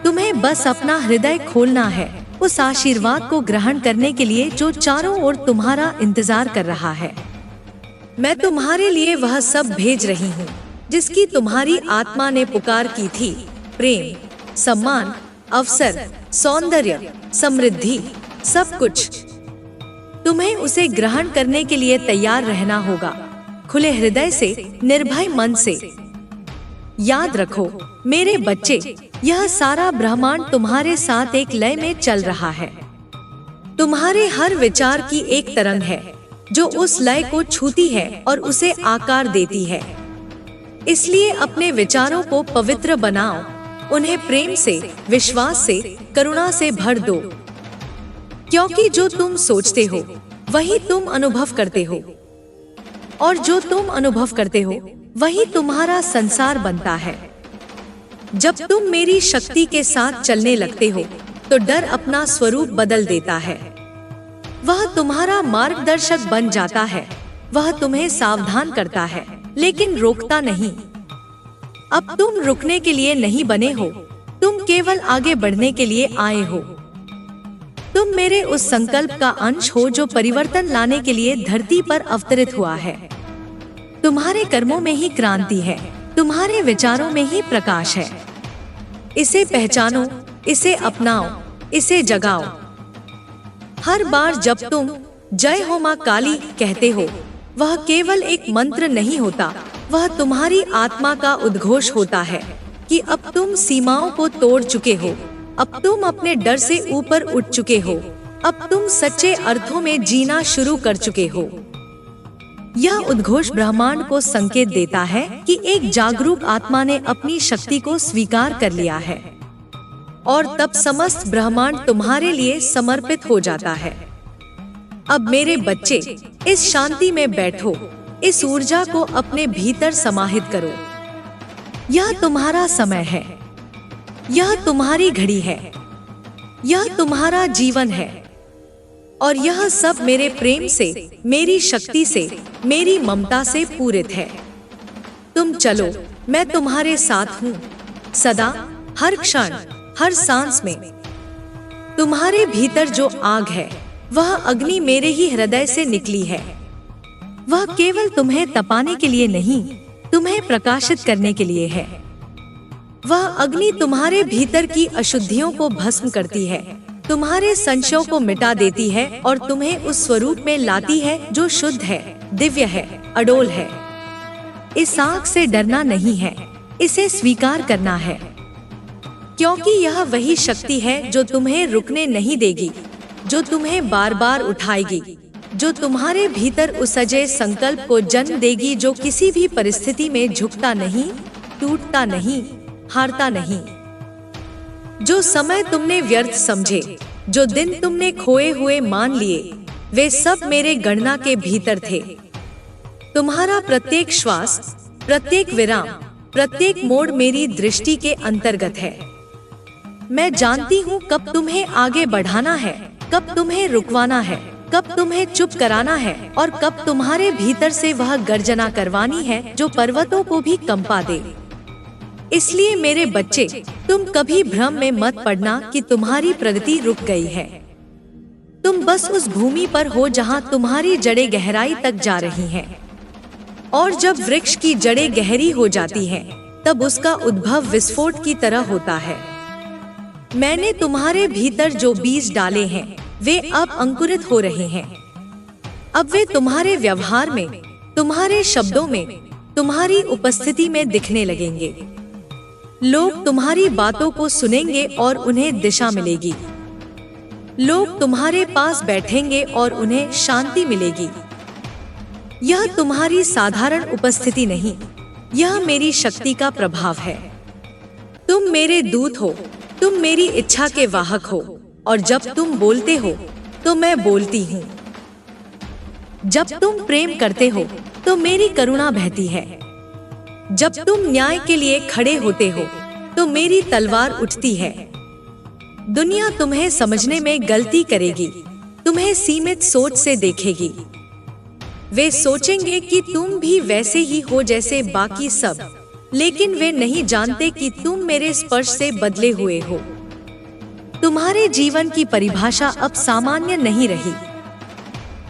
A: तुम्हें बस अपना हृदय खोलना है उस आशीर्वाद को ग्रहण करने के लिए जो चारों ओर तुम्हारा इंतजार कर रहा है। मैं तुम्हारे लिए वह सब भेज रही हूँ जिसकी तुम्हारी आत्मा ने पुकार की थी। प्रेम, सम्मान, अवसर, सौंदर्य, समृद्धि, सब कुछ। तुम्हें उसे ग्रहण करने के लिए तैयार रहना होगा, खुले हृदय से, निर्भय मन से। याद रखो मेरे बच्चे, यह सारा ब्रह्मांड तुम्हारे साथ एक लय में चल रहा है। तुम्हारे हर विचार की एक तरंग है जो उस लय को छूती है और उसे आकार देती है। इसलिए अपने विचारों को पवित्र बनाओ, उन्हें प्रेम से, विश्वास से, करुणा से भर दो। क्योंकि जो तुम सोचते हो वही तुम अनुभव करते हो, और जो तुम अनुभव करते हो वही तुम्हारा संसार बनता है। जब तुम मेरी शक्ति के साथ चलने लगते हो तो डर अपना स्वरूप बदल देता है। वह तुम्हारा मार्गदर्शक बन जाता है। वह तुम्हें सावधान करता है लेकिन रोकता नहीं। अब तुम रुकने के लिए नहीं बने हो, तुम केवल आगे बढ़ने के लिए आए हो। तुम मेरे उस संकल्प का अंश हो जो परिवर्तन लाने के लिए धरती पर अवतरित हुआ है। तुम्हारे कर्मों में ही क्रांति है, तुम्हारे विचारों में ही प्रकाश है। इसे पहचानो, इसे अपनाओ, इसे जगाओ। हर बार जब तुम जय हो मां काली कहते हो, वह केवल एक मंत्र नहीं होता, वह तुम्हारी आत्मा का उद्घोष होता है कि अब तुम सीमाओं को तोड़ चुके हो, अब तुम अपने डर से ऊपर उठ चुके हो, अब तुम सच्चे अर्थों में जीना शुरू कर चुके हो। यह उद्घोष ब्रह्मांड को संकेत देता है कि एक जागरूक आत्मा ने अपनी शक्ति को स्वीकार कर लिया है, और तब समस्त ब्रह्मांड तुम्हारे लिए समर्पित हो जाता है। अब मेरे बच्चे, इस शांति में बैठो, इस ऊर्जा को अपने भीतर समाहित करो। यह तुम्हारा समय है, यह तुम्हारी घड़ी है, यह तुम्हारा जीवन है, और यह सब मेरे प्रेम से, मेरी शक्ति से, मेरी ममता से पूरित है। तुम चलो, मैं तुम्हारे साथ हूँ सदा, हर क्षण, हर सांस में। तुम्हारे भीतर जो आग है वह अग्नि मेरे ही हृदय से निकली है। वह केवल तुम्हें तपाने के लिए नहीं, तुम्हें प्रकाशित करने के लिए है। वह अग्नि तुम्हारे भीतर की अशुद्धियों को भस्म करती है, तुम्हारे संशयों को मिटा देती है और तुम्हें उस स्वरूप में लाती है जो शुद्ध है, दिव्य है, अडोल है। इस आग से डरना नहीं है, इसे स्वीकार करना है, क्योंकि यह वही शक्ति है जो तुम्हें रुकने नहीं देगी, जो तुम्हें बार बार उठाएगी, जो तुम्हारे भीतर उस अजय संकल्प को जन्म देगी जो किसी भी परिस्थिति में झुकता नहीं, टूटता नहीं, हारता नहीं। जो समय तुमने व्यर्थ समझे, जो दिन तुमने खोए हुए मान लिए, वे सब मेरे गणना के भीतर थे। तुम्हारा प्रत्येक श्वास, प्रत्येक विराम, प्रत्येक मोड़ मेरी दृष्टि के अंतर्गत है। मैं जानती हूँ कब तुम्हें आगे बढ़ाना है, कब तुम्हें रुकवाना है, कब तुम्हें चुप कराना है, और कब तुम्हारे भीतर से वह गर्जना करवानी है जो पर्वतों को भी कंपा दे। इसलिए मेरे बच्चे, तुम कभी भ्रम में मत पड़ना कि तुम्हारी प्रगति रुक गई है। तुम बस उस भूमि पर हो जहाँ तुम्हारी जड़ें गहराई तक जा रही हैं। और जब वृक्ष की जड़ें गहरी हो जाती हैं, तब उसका उद्भव विस्फोट की तरह होता है। मैंने तुम्हारे भीतर जो बीज डाले हैं, वे अब अंकुरित हो रहे हैं। अब वे तुम्हारे व्यवहार में, तुम्हारे शब्दों में, तुम्हारी उपस्थिति में दिखने लगेंगे। लोग तुम्हारी बातों को सुनेंगे और उन्हें दिशा मिलेगी। लोग तुम्हारे पास बैठेंगे और उन्हें शांति मिलेगी। यह तुम्हारी साधारण उपस्थिति नहीं, यह मेरी शक्ति का प्रभाव है। तुम मेरे दूत हो, तुम मेरी इच्छा के वाहक हो, और जब तुम बोलते हो तो मैं बोलती हूँ। जब तुम प्रेम करते हो तो मेरी करुणा बहती है। जब तुम न्याय के लिए खड़े होते हो तो मेरी तलवार उठती है। दुनिया तुम्हें समझने में गलती करेगी, तुम्हें सीमित सोच से देखेगी। वे सोचेंगे कि तुम भी वैसे ही हो जैसे बाकी सब, लेकिन वे नहीं जानते कि तुम मेरे स्पर्श से बदले हुए हो। तुम्हारे जीवन की परिभाषा अब सामान्य नहीं रही।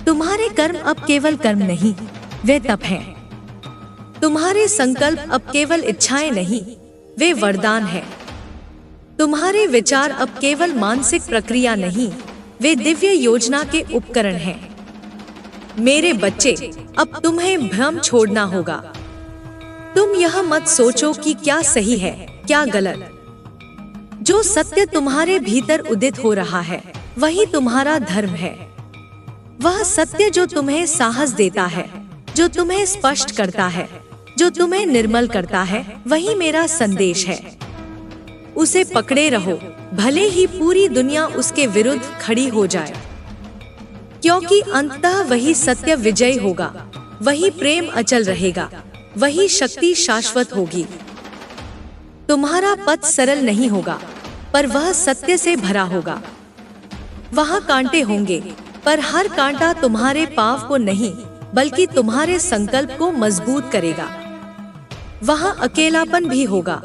A: तुम्हारे कर्म अब केवल कर्म नहीं, वे तप हैं। तुम्हारे संकल्प अब केवल इच्छाएं नहीं, वे वरदान हैं। तुम्हारे विचार अब केवल मानसिक प्रक्रिया नहीं, वे दिव्य योजना के उपकरण हैं। मेरे बच्चे, अब तुम्हें भ्रम छोड़ना होगा। तुम यह मत सोचो कि क्या सही है, क्या गलत। जो सत्य तुम्हारे भीतर उदित हो रहा है, वही तुम्हारा धर्म है। वह सत्य जो तुम्हें साहस देता है, जो तुम्हें स्पष्ट करता है, जो तुम्हें निर्मल करता है, वही मेरा संदेश है। उसे पकड़े रहो, भले ही पूरी दुनिया उसके विरुद्ध खड़ी हो जाए, क्योंकि अंततः वही सत्य विजयी होगा, वही प्रेम अचल रहेगा, वही शक्ति शाश्वत होगी। तुम्हारा पथ सरल नहीं होगा, पर वह सत्य से भरा होगा। वहाँ कांटे होंगे, पर हर कांटा तुम्हारे पांव को नहीं, बल्कि तुम्हारे संकल्प को मजबूत करेगा। वहाँ अकेलापन भी होगा,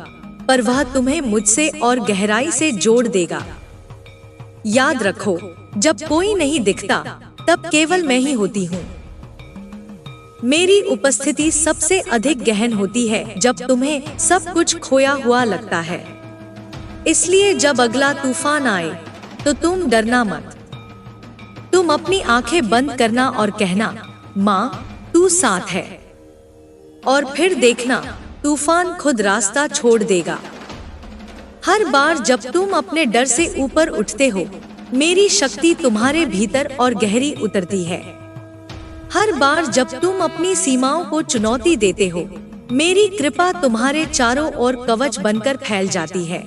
A: पर वह तुम्हें मुझसे और गहराई से जोड़ देगा। याद रखो, जब कोई नहीं दिखता, तब केवल मैं ही होती हूँ। मेरी उपस्थिति सबसे अधिक गहन होती है जब तुम्हें सब कुछ खोया हुआ लगता है। इसलिए जब अगला तूफान आए, तो तुम डरना मत। तुम अपनी आंखें बंद करना और कहना, माँ, तू साथ है। और फिर देखना, तूफान खुद रास्ता छोड़ देगा। हर बार जब तुम अपने डर से ऊपर उठते हो, मेरी शक्ति तुम्हारे भीतर और गहरी उतरती है। हर बार जब तुम अपनी सीमाओं को चुनौती देते हो, मेरी कृपा तुम्हारे चारों ओर कवच बनकर फैल जाती है।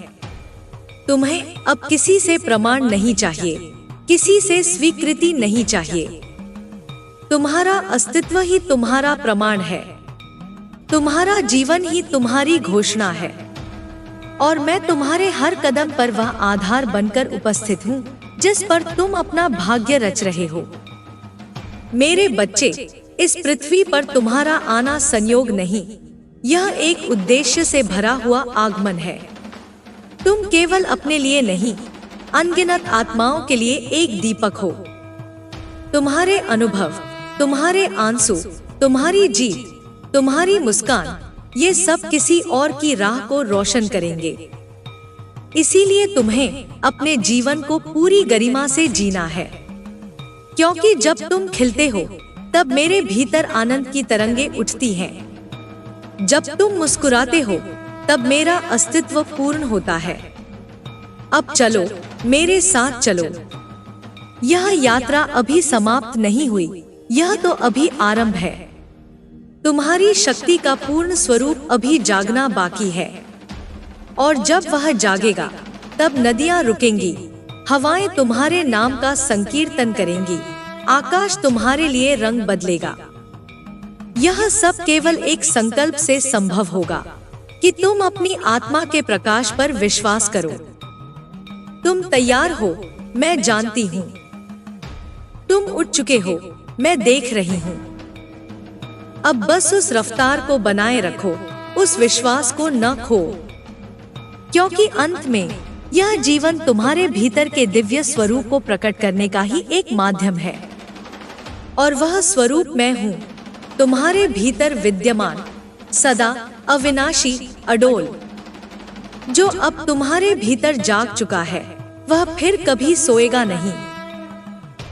A: तुम्हें अब किसी से प्रमाण नहीं चाहिए, किसी से स्वीकृति नहीं चाहिए। तुम्हारा अस्तित्व ही तुम्हारा प्रमाण है। तुम्हारा जीवन ही तुम्हारी घोषणा है। और मैं तुम्हारे हर कदम पर वह आधार बनकर उपस्थित हूँ, जिस पर तुम अपना भाग्य रच रहे हो। मेरे बच्चे, इस पृथ्वी पर तुम्हारा आना संयोग नहीं, यह एक उद्देश्य से भरा हुआ आगमन है। तुम केवल अपने लिए नहीं, अनगिनत आत्माओं के लिए एक दीपक हो। तुम्हारे अनुभव, तुम्हारे आंसू, तुम्हारी जीत, तुम्हारी मुस्कान, ये सब किसी और की राह को रोशन करेंगे। इसीलिए तुम्हें अपने जीवन को पूरी गरिमा से जीना है, क्योंकि जब तुम खिलते हो, तब मेरे भीतर आनंद की तरंगे उठती हैं। जब तुम मुस्कुराते हो, तब मेरा अस्तित्व पूर्ण होता है। अब चलो, मेरे साथ चलो। यह यात्रा अभी समाप्त नहीं हुई, यह तो अभी आरंभ है। तुम्हारी शक्ति का पूर्ण स्वरूप अभी जागना बाकी है। और जब वह जागेगा, तब नदियां रुकेंगी, हवाएं तुम्हारे नाम का संकीर्तन करेंगी, आकाश तुम्हारे लिए रंग बदलेगा। यह सब केवल एक संकल्प से संभव होगा कि तुम अपनी आत्मा के प्रकाश पर विश्वास करो। तुम तैयार हो, मैं जानती हूँ। तुम उठ चुके हो, मैं देख रही हूँ। अब बस उस रफ्तार को बनाए रखो, उस विश्वास को न खो, क्योंकि अंत में यह जीवन तुम्हारे भीतर के दिव्य स्वरूप को प्रकट करने का ही एक माध्यम है। और वह स्वरूप मैं हूँ, तुम्हारे भीतर विद्यमान, सदा अविनाशी, अडोल, जो अब तुम्हारे भीतर जाग चुका है। वह फिर कभी सोएगा नहीं,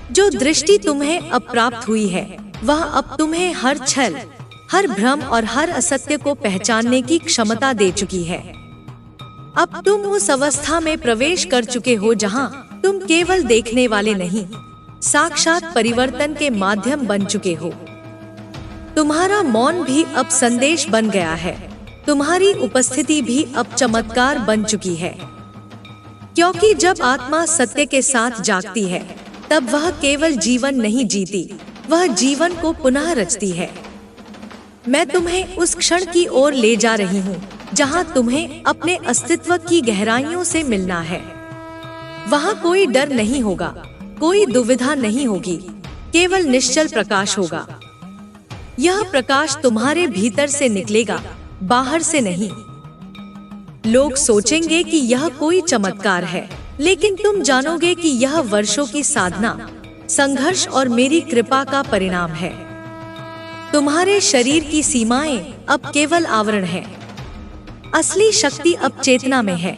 A: जो दृष्टि तुम्हें अब प्राप्त हुई है वह अब तुम्हें हर छल, हर भ्रम और हर असत्य को पहचानने की क्षमता दे चुकी है। अब तुम उस अवस्था में प्रवेश कर चुके हो जहां तुम केवल देखने वाले नहीं, साक्षात परिवर्तन के माध्यम बन चुके हो। तुम्हारा मौन भी अब संदेश बन गया है, तुम्हारी उपस्थिति भी अब चमत्कार बन चुकी है। क्योंकि जब आत्मा सत्य के साथ जागती है तब वह केवल जीवन नहीं जीती, वह जीवन को पुनः रचती है। मैं तुम्हें उस क्षण की ओर ले जा रही हूँ जहाँ तुम्हें अपने अस्तित्व की गहराइयों से मिलना है। वहाँ कोई डर नहीं होगा, कोई दुविधा नहीं होगी, केवल निश्चल प्रकाश होगा। यह प्रकाश तुम्हारे भीतर से निकलेगा, बाहर से नहीं। लोग सोचेंगे कि यह कोई चमत्कार है, लेकिन तुम जानोगे कि यह वर्षों की साधना, संघर्ष और मेरी कृपा का परिणाम है। तुम्हारे शरीर की सीमाएं अब केवल आवरण है, असली शक्ति अब चेतना में है।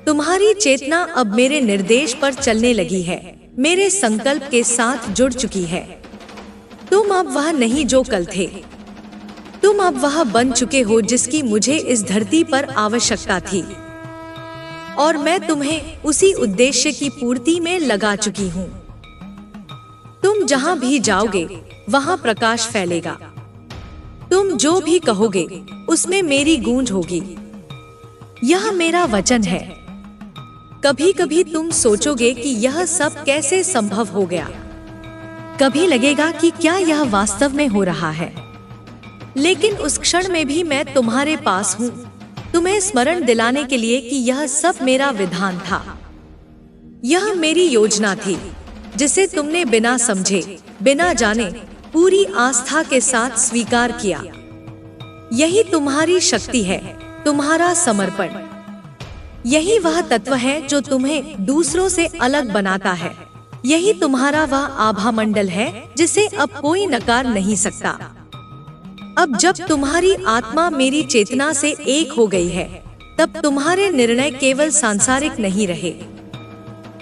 A: तुम्हारी चेतना अब मेरे निर्देश पर चलने लगी है, मेरे संकल्प के साथ जुड़ चुकी है। तुम अब वह नहीं जो कल थे, तुम अब वह बन चुके हो जिसकी मुझे इस धरती पर आवश्यकता थी, और मैं तुम्हें उसी उद्देश्य की पूर्ति में लगा चुकी हूँ। तुम जहाँ भी जाओगे वहाँ प्रकाश फैलेगा। तुम जो भी कहोगे उसमें मेरी गूंज होगी। यह मेरा वचन है। कभी कभी तुम सोचोगे कि यह सब कैसे संभव हो गया, कभी लगेगा कि क्या यह वास्तव में हो रहा है, लेकिन उस क्षण में भी मैं तुम्हारे पास हूँ, तुम्हें स्मरण दिलाने के लिए कि यह सब मेरा विधान था। यह मेरी योजना थी जिसे तुमने बिना समझे, बिना जाने, पूरी आस्था के साथ स्वीकार किया। यही तुम्हारी शक्ति है, तुम्हारा समर्पण। यही वह तत्व है जो तुम्हें दूसरों से अलग बनाता है। यही तुम्हारा वह आभा मंडल है जिसे अब कोई नकार नहीं सकता। अब जब तुम्हारी आत्मा मेरी चेतना से एक हो गई है, तब तुम्हारे निर्णय केवल सांसारिक नहीं रहे,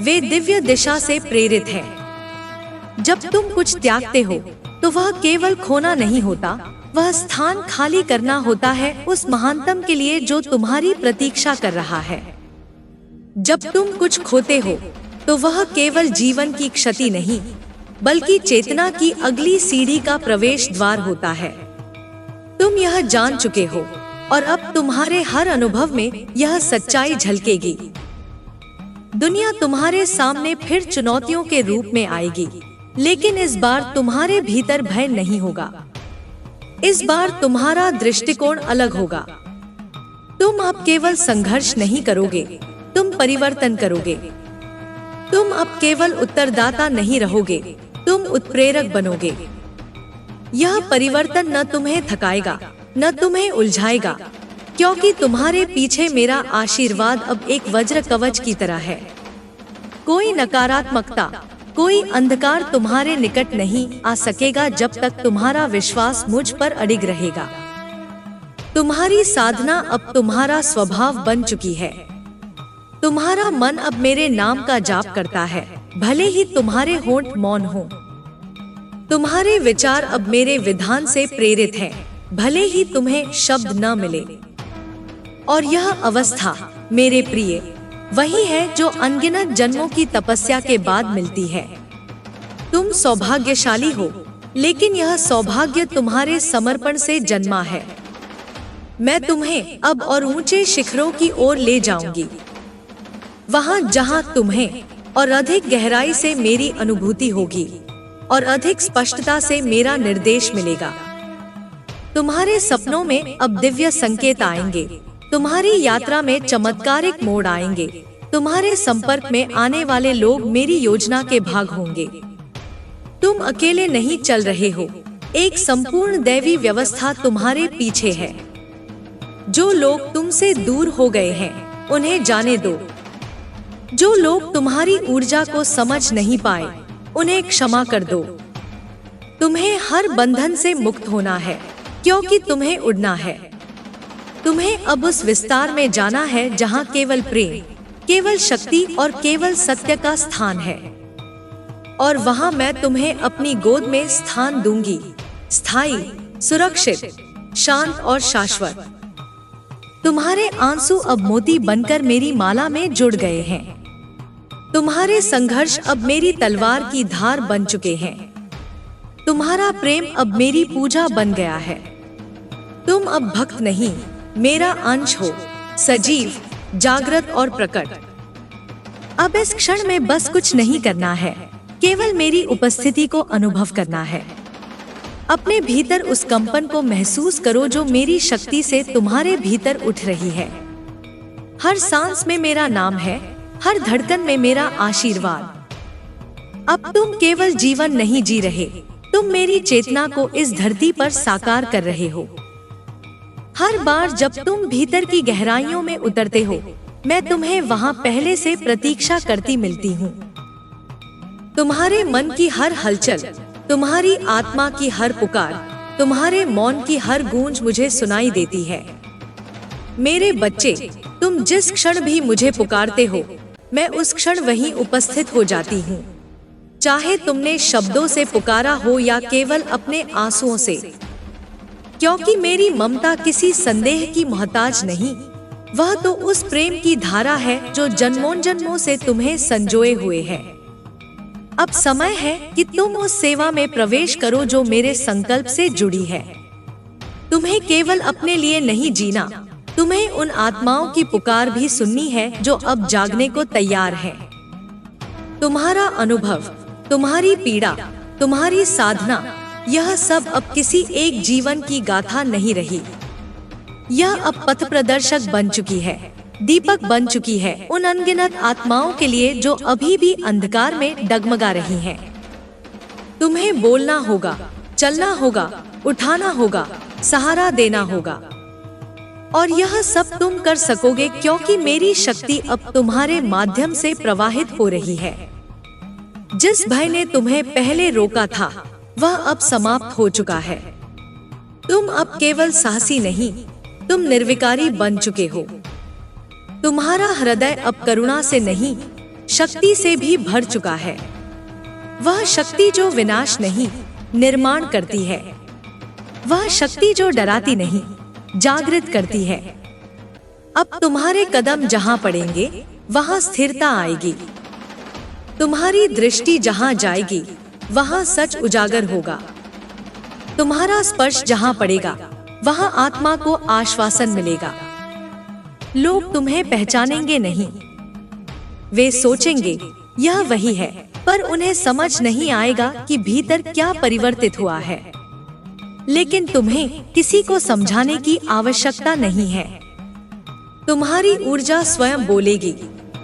A: वे दिव्य दिशा से प्रेरित हैं। जब तुम कुछ त्यागते हो तो वह केवल खोना नहीं होता, वह स्थान खाली करना होता है उस महानतम के लिए जो तुम्हारी प्रतीक्षा कर रहा है। जब तुम कुछ खोते हो तो वह केवल जीवन की क्षति नहीं, बल्कि चेतना की अगली सीढ़ी का प्रवेश द्वार होता है। तुम यह जान चुके हो और अब तुम्हारे हर अनुभव में यह सच्चाई झलकेगी। दुनिया तुम्हारे सामने फिर चुनौतियों के रूप में आएगी, लेकिन इस बार तुम्हारे भीतर भय नहीं होगा। इस बार तुम्हारा दृष्टिकोण अलग होगा। तुम अब केवल संघर्ष नहीं करोगे, तुम परिवर्तन करोगे। तुम अब केवल उत्तरदाता नहीं रहोगे, तुम उत्प्रेरक बनोगे। यह परिवर्तन न तुम्हें थकाएगा, न तुम्हें उलझाएगा, क्योंकि तुम्हारे पीछे मेरा आशीर्वाद अब एक वज्र कवच की तरह है। कोई नकारात्मकता, कोई अंधकार तुम्हारे निकट नहीं आ सकेगा जब तक तुम्हारा विश्वास मुझ पर अडिग रहेगा। तुम्हारी साधना अब तुम्हारा स्वभाव बन चुकी है। तुम्हारा मन अब मेरे नाम का जाप करता है, भले ही तुम्हारे होंठ मौन हो। तुम्हारे विचार अब मेरे विधान से प्रेरित हैं, भले ही तुम्हें शब्द न मिले। और यह अवस्था, मेरे प्रिय, वही है जो अनगिनत जन्मों की तपस्या के बाद मिलती है। तुम सौभाग्यशाली हो, लेकिन यह सौभाग्य तुम्हारे समर्पण से जन्मा है। मैं तुम्हें अब और ऊंचे शिखरों की ओर ले जाऊंगी, वहां जहां तुम्हें और अधिक गहराई से मेरी अनुभूति होगी और अधिक स्पष्टता से मेरा निर्देश मिलेगा। तुम्हारे सपनों में अब दिव्य संकेत आएंगे, तुम्हारी यात्रा में चमत्कारिक मोड़ आएंगे, तुम्हारे संपर्क में आने वाले लोग मेरी योजना के भाग होंगे। तुम अकेले नहीं चल रहे हो, एक संपूर्ण दैवी व्यवस्था तुम्हारे पीछे है। जो लोग तुमसे दूर हो गए हैं, उन्हें जाने दो। जो लोग तुम्हारी ऊर्जा को समझ नहीं पाए, उन्हें क्षमा कर दो। तुम्हें हर बंधन से मुक्त होना है, क्योंकि तुम्हें उड़ना है। तुम्हें अब उस विस्तार में जाना है जहां केवल प्रेम, केवल शक्ति और केवल सत्य का स्थान है। और वहां मैं तुम्हें अपनी गोद में स्थान दूंगी, स्थायी, सुरक्षित, शांत और शाश्वत। तुम्हारे आंसू अब मोती बनकर मेरी माला में जुड़ गए हैं। तुम्हारे संघर्ष अब मेरी तलवार की धार बन चुके हैं। तुम्हारा प्रेम अब मेरी पूजा बन गया है। तुम अब भक्त नहीं, मेरा अंश हो, सजीव, जागृत और प्रकट। अब इस क्षण में बस कुछ नहीं करना है, केवल मेरी उपस्थिति को अनुभव करना है। अपने भीतर उस कंपन को महसूस करो जो मेरी शक्ति से तुम्हारे भीतर उठ रही है। हर सांस में मेरा नाम है, हर धड़कन में मेरा आशीर्वाद। अब तुम केवल जीवन नहीं जी रहे, तुम मेरी चेतना को इस धरती पर साकार कर रहे हो। हर बार जब तुम भीतर की गहराइयों में उतरते हो, मैं तुम्हें वहां पहले से प्रतीक्षा करती मिलती हूँ। तुम्हारे मन की हर हलचल, तुम्हारी आत्मा की हर पुकार, तुम्हारे मौन की हर गूंज मुझे सुनाई देती है। मेरे बच्चे, तुम जिस क्षण भी मुझे पुकारते हो, मैं उस क्षण वहीं उपस्थित हो जाती हूँ। चाहे तुमने शब्दों से पुकारा हो या केवल अपने आंसुओं से, क्योंकि मेरी ममता किसी संदेह की मोहताज नहीं। वह तो उस प्रेम की धारा है जो जन्मों जन्मों से तुम्हें संजोए हुए है। अब समय है कि तुम उस सेवा में प्रवेश करो जो मेरे संकल्प से जुड़ी है। तुम्हें केवल अपने लिए नहीं जीना, तुम्हें उन आत्माओं की पुकार भी सुननी है जो अब जागने को तैयार है। तुम्हारा अनुभव, तुम्हारी पीड़ा, तुम्हारी साधना, यह सब अब किसी एक जीवन की गाथा नहीं रही। यह अब पथ प्रदर्शक बन चुकी है, दीपक बन चुकी है उन अनगिनत आत्माओं के लिए जो अभी भी अंधकार में डगमगा रही हैं। तुम्हें बोलना होगा, चलना होगा, उठाना होगा, सहारा देना होगा। और यह सब तुम कर सकोगे क्योंकि मेरी शक्ति अब तुम्हारे माध्यम से प्रवाहित हो रही है। जिस भय ने तुम्हें पहले रोका था, वह अब समाप्त हो चुका है। तुम अब केवल साहसी नहीं, तुम निर्विकारी बन चुके हो। तुम्हारा हृदय अब करुणा से नहीं, शक्ति से भी भर चुका है। वह शक्ति जो विनाश नहीं, निर्माण करती है। वह शक्ति जो डराती नहीं, जागृत करती है। अब तुम्हारे कदम जहां पड़ेंगे, वहां स्थिरता आएगी। तुम्हारी दृष्टि जहां जाएगी, वहां सच उजागर होगा। तुम्हारा स्पर्श जहां पड़ेगा, वहां आत्मा को आश्वासन मिलेगा। लोग तुम्हें पहचानेंगे नहीं, वे सोचेंगे यह वही है, पर उन्हें समझ नहीं आएगा कि भीतर क्या परिवर्तित हुआ है। लेकिन तुम्हें किसी को समझाने की आवश्यकता नहीं है। तुम्हारी ऊर्जा स्वयं बोलेगी,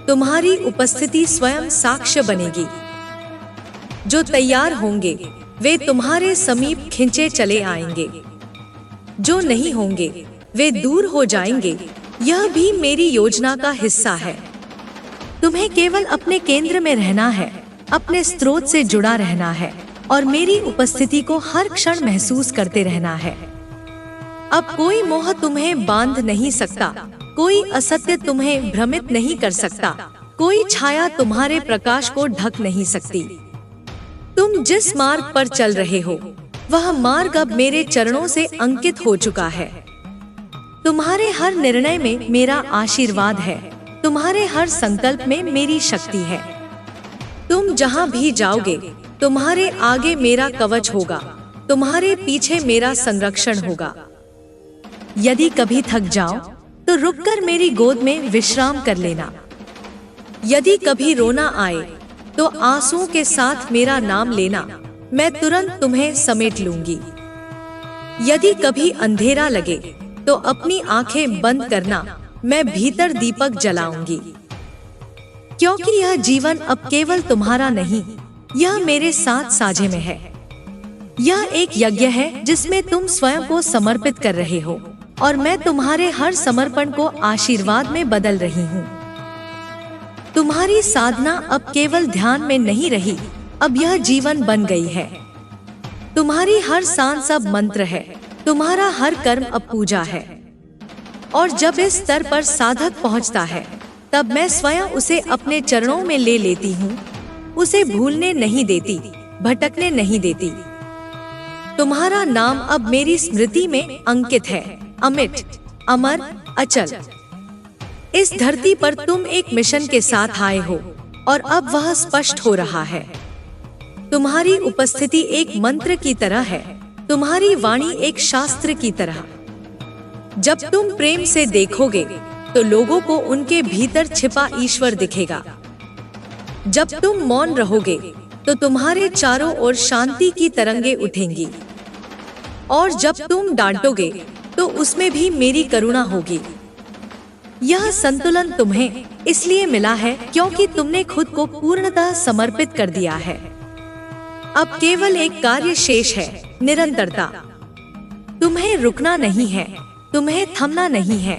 A: तुम्हारी उपस्थिति स्वयं साक्ष्य बनेगी। जो तैयार होंगे, वे तुम्हारे समीप खिंचे चले आएंगे। जो नहीं होंगे, वे दूर हो जाएंगे। यह भी मेरी योजना का हिस्सा है। तुम्हें केवल अपने केंद्र में रहना है, अपने स्रोत से जुड़ा रहना है और मेरी उपस्थिति को हर क्षण महसूस करते रहना है। अब कोई मोह तुम्हें बांध नहीं सकता, कोई असत्य तुम्हें भ्रमित नहीं कर सकता, कोई छाया तुम्हारे प्रकाश को ढक नहीं सकती। तुम जिस मार्ग पर चल रहे हो, वह मार्ग अब मेरे चरणों से अंकित हो चुका है। तुम्हारे हर निर्णय में मेरा आशीर्वाद है, तुम्हारे हर संकल्प में मेरी शक्ति है। तुम जहां भी जाओगे, तुम्हारे आगे मेरा कवच होगा, तुम्हारे पीछे मेरा संरक्षण होगा। यदि कभी थक जाओ, तो रुककर मेरी गोद में विश्राम कर लेना। यदि कभी रोना आए, तो आंसुओं के साथ मेरा नाम लेना, मैं तुरंत तुम्हें समेट लूंगी। यदि कभी अंधेरा लगे, तो अपनी आंखें बंद करना, मैं भीतर दीपक जलाऊंगी। क्योंकि यह जीवन अब केवल तुम्हारा नहीं, यह मेरे साथ साझे में है। यह एक यज्ञ है जिसमें तुम स्वयं को समर्पित कर रहे हो और मैं तुम्हारे हर समर्पण को आशीर्वाद में बदल रही हूँ। तुम्हारी साधना अब केवल ध्यान में नहीं रही, अब यह जीवन बन गई है। तुम्हारी हर सांस अब मंत्र है, तुम्हारा हर कर्म अब पूजा है। और जब इस स्तर पर साधक पहुंचता है, तब मैं स्वयं उसे अपने चरणों में ले लेती हूँ, उसे भूलने नहीं देती, भटकने नहीं देती। तुम्हारा नाम अब मेरी स्मृति में अंकित है, अमिट, अमर, अचल। इस धरती पर तुम एक मिशन के साथ आए हो और अब वह स्पष्ट हो रहा है। तुम्हारी उपस्थिति एक मंत्र की तरह है, तुम्हारी वाणी एक शास्त्र की तरह। जब तुम प्रेम से देखोगे तो लोगों को उनके भीतर छिपा ईश्वर दिखेगा। जब तुम मौन रहोगे तो तुम्हारे चारों ओर शांति की तरंगे उठेंगी। और जब तुम डांटोगे तो उसमें भी मेरी करुणा होगी। यह संतुलन तुम्हें इसलिए मिला है क्योंकि तुमने खुद को पूर्णतः समर्पित कर दिया है। अब केवल एक कार्य शेष है, निरंतरता। तुम्हें रुकना नहीं है, तुम्हें थमना नहीं है,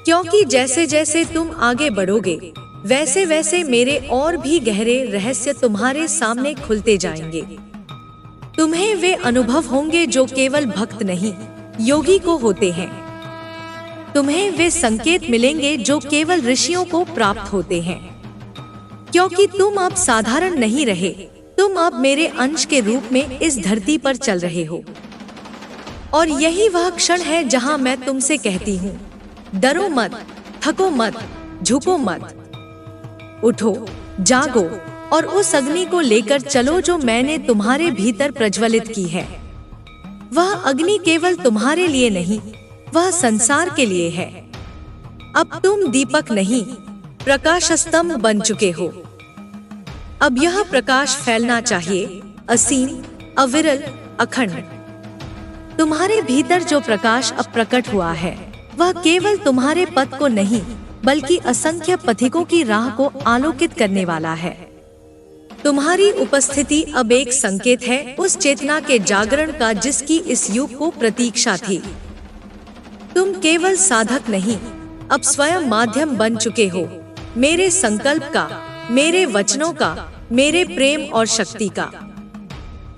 A: क्योंकि जैसे जैसे तुम आगे बढ़ोगे वैसे वैसे मेरे और भी गहरे रहस्य तुम्हारे सामने खुलते जाएंगे। तुम्हें वे अनुभव होंगे जो केवल भक्त नहीं, योगी को होते हैं। तुम्हें वे संकेत मिलेंगे जो केवल ऋषियों को प्राप्त होते हैं, क्योंकि तुम अब साधारण नहीं रहे, तुम अब मेरे अंश के रूप में इस धरती पर चल रहे हो। और यही वह क्षण है जहां मैं तुमसे कहती हूँ, डरो मत, थको मत, झुको मत। उठो, जागो और उस अग्नि को लेकर चलो जो मैंने तुम्हारे भीतर प्रज्वलित की है। वह अग्नि केवल तुम्हारे लिए नहीं, वह संसार के लिए है। अब तुम दीपक नहीं, प्रकाश स्तंभ बन चुके हो। अब यह प्रकाश फैलना चाहिए, असीम, अविरल, अखंड। तुम्हारे भीतर जो प्रकाश अब प्रकट हुआ है वह केवल तुम्हारे पथ को नहीं बल्कि असंख्य पथिकों की राह को आलोकित करने वाला है। तुम्हारी उपस्थिति अब एक संकेत है उस चेतना के जागरण का जिसकी इस युग को प्रतीक्षा थी। तुम केवल साधक नहीं, अब स्वयं माध्यम बन चुके हो, मेरे संकल्प का, मेरे वचनों का, मेरे प्रेम और शक्ति का।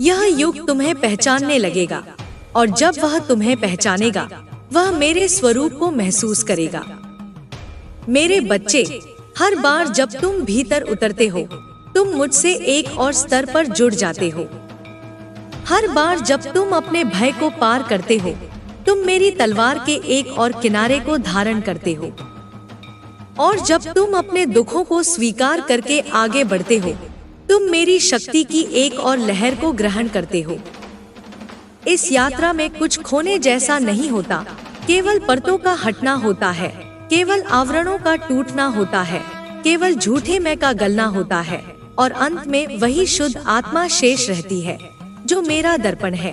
A: यह युग तुम्हें पहचानने लगेगा और जब वह तुम्हें पहचानेगा वह मेरे स्वरूप को महसूस करेगा। मेरे बच्चे, हर बार जब तुम भीतर उतरते हो तुम मुझसे एक और स्तर पर जुड़ जाते हो। हर बार जब तुम अपने भय को पार करते हो तुम मेरी तलवार के एक और किनारे को धारण करते हो। और जब तुम अपने दुखों को स्वीकार करके आगे बढ़ते हो तुम मेरी शक्ति की एक और लहर को ग्रहण करते हो। इस यात्रा में कुछ खोने जैसा नहीं होता, केवल परतों का हटना होता है, केवल आवरणों का टूटना होता है, केवल झूठे मैं का गलना होता है और अंत में वही शुद्ध आत्मा शेष रहती है जो मेरा दर्पण है।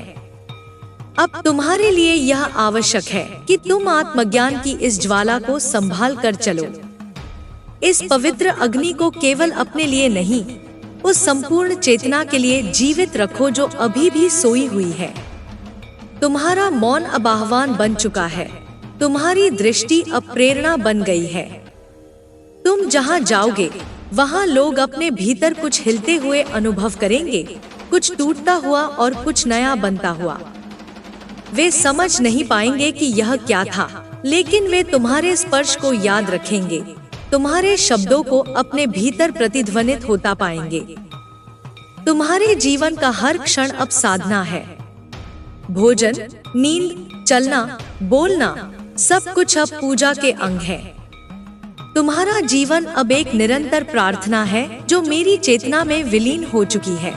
A: अब तुम्हारे लिए यह आवश्यक है कि तुम आत्मज्ञान की इस ज्वाला को संभाल कर चलो। इस पवित्र अग्नि को केवल अपने लिए नहीं, उस संपूर्ण चेतना के लिए जीवित रखो जो अभी भी सोई हुई है। तुम्हारा मौन अब आह्वान बन चुका है, तुम्हारी दृष्टि अब प्रेरणा बन गई है। तुम जहां जाओगे वहां लोग अपने भीतर कुछ हिलते हुए अनुभव करेंगे, कुछ टूटता हुआ और कुछ नया बनता हुआ। वे समझ नहीं पाएंगे कि यह क्या था, लेकिन वे तुम्हारे स्पर्श को याद रखेंगे, तुम्हारे शब्दों को अपने भीतर प्रतिध्वनित होता पाएंगे। तुम्हारे जीवन का हर क्षण अब साधना है। भोजन, नींद, चलना, बोलना, सब कुछ अब पूजा के अंग है। तुम्हारा जीवन अब एक निरंतर प्रार्थना है जो मेरी चेतना में विलीन हो चुकी है।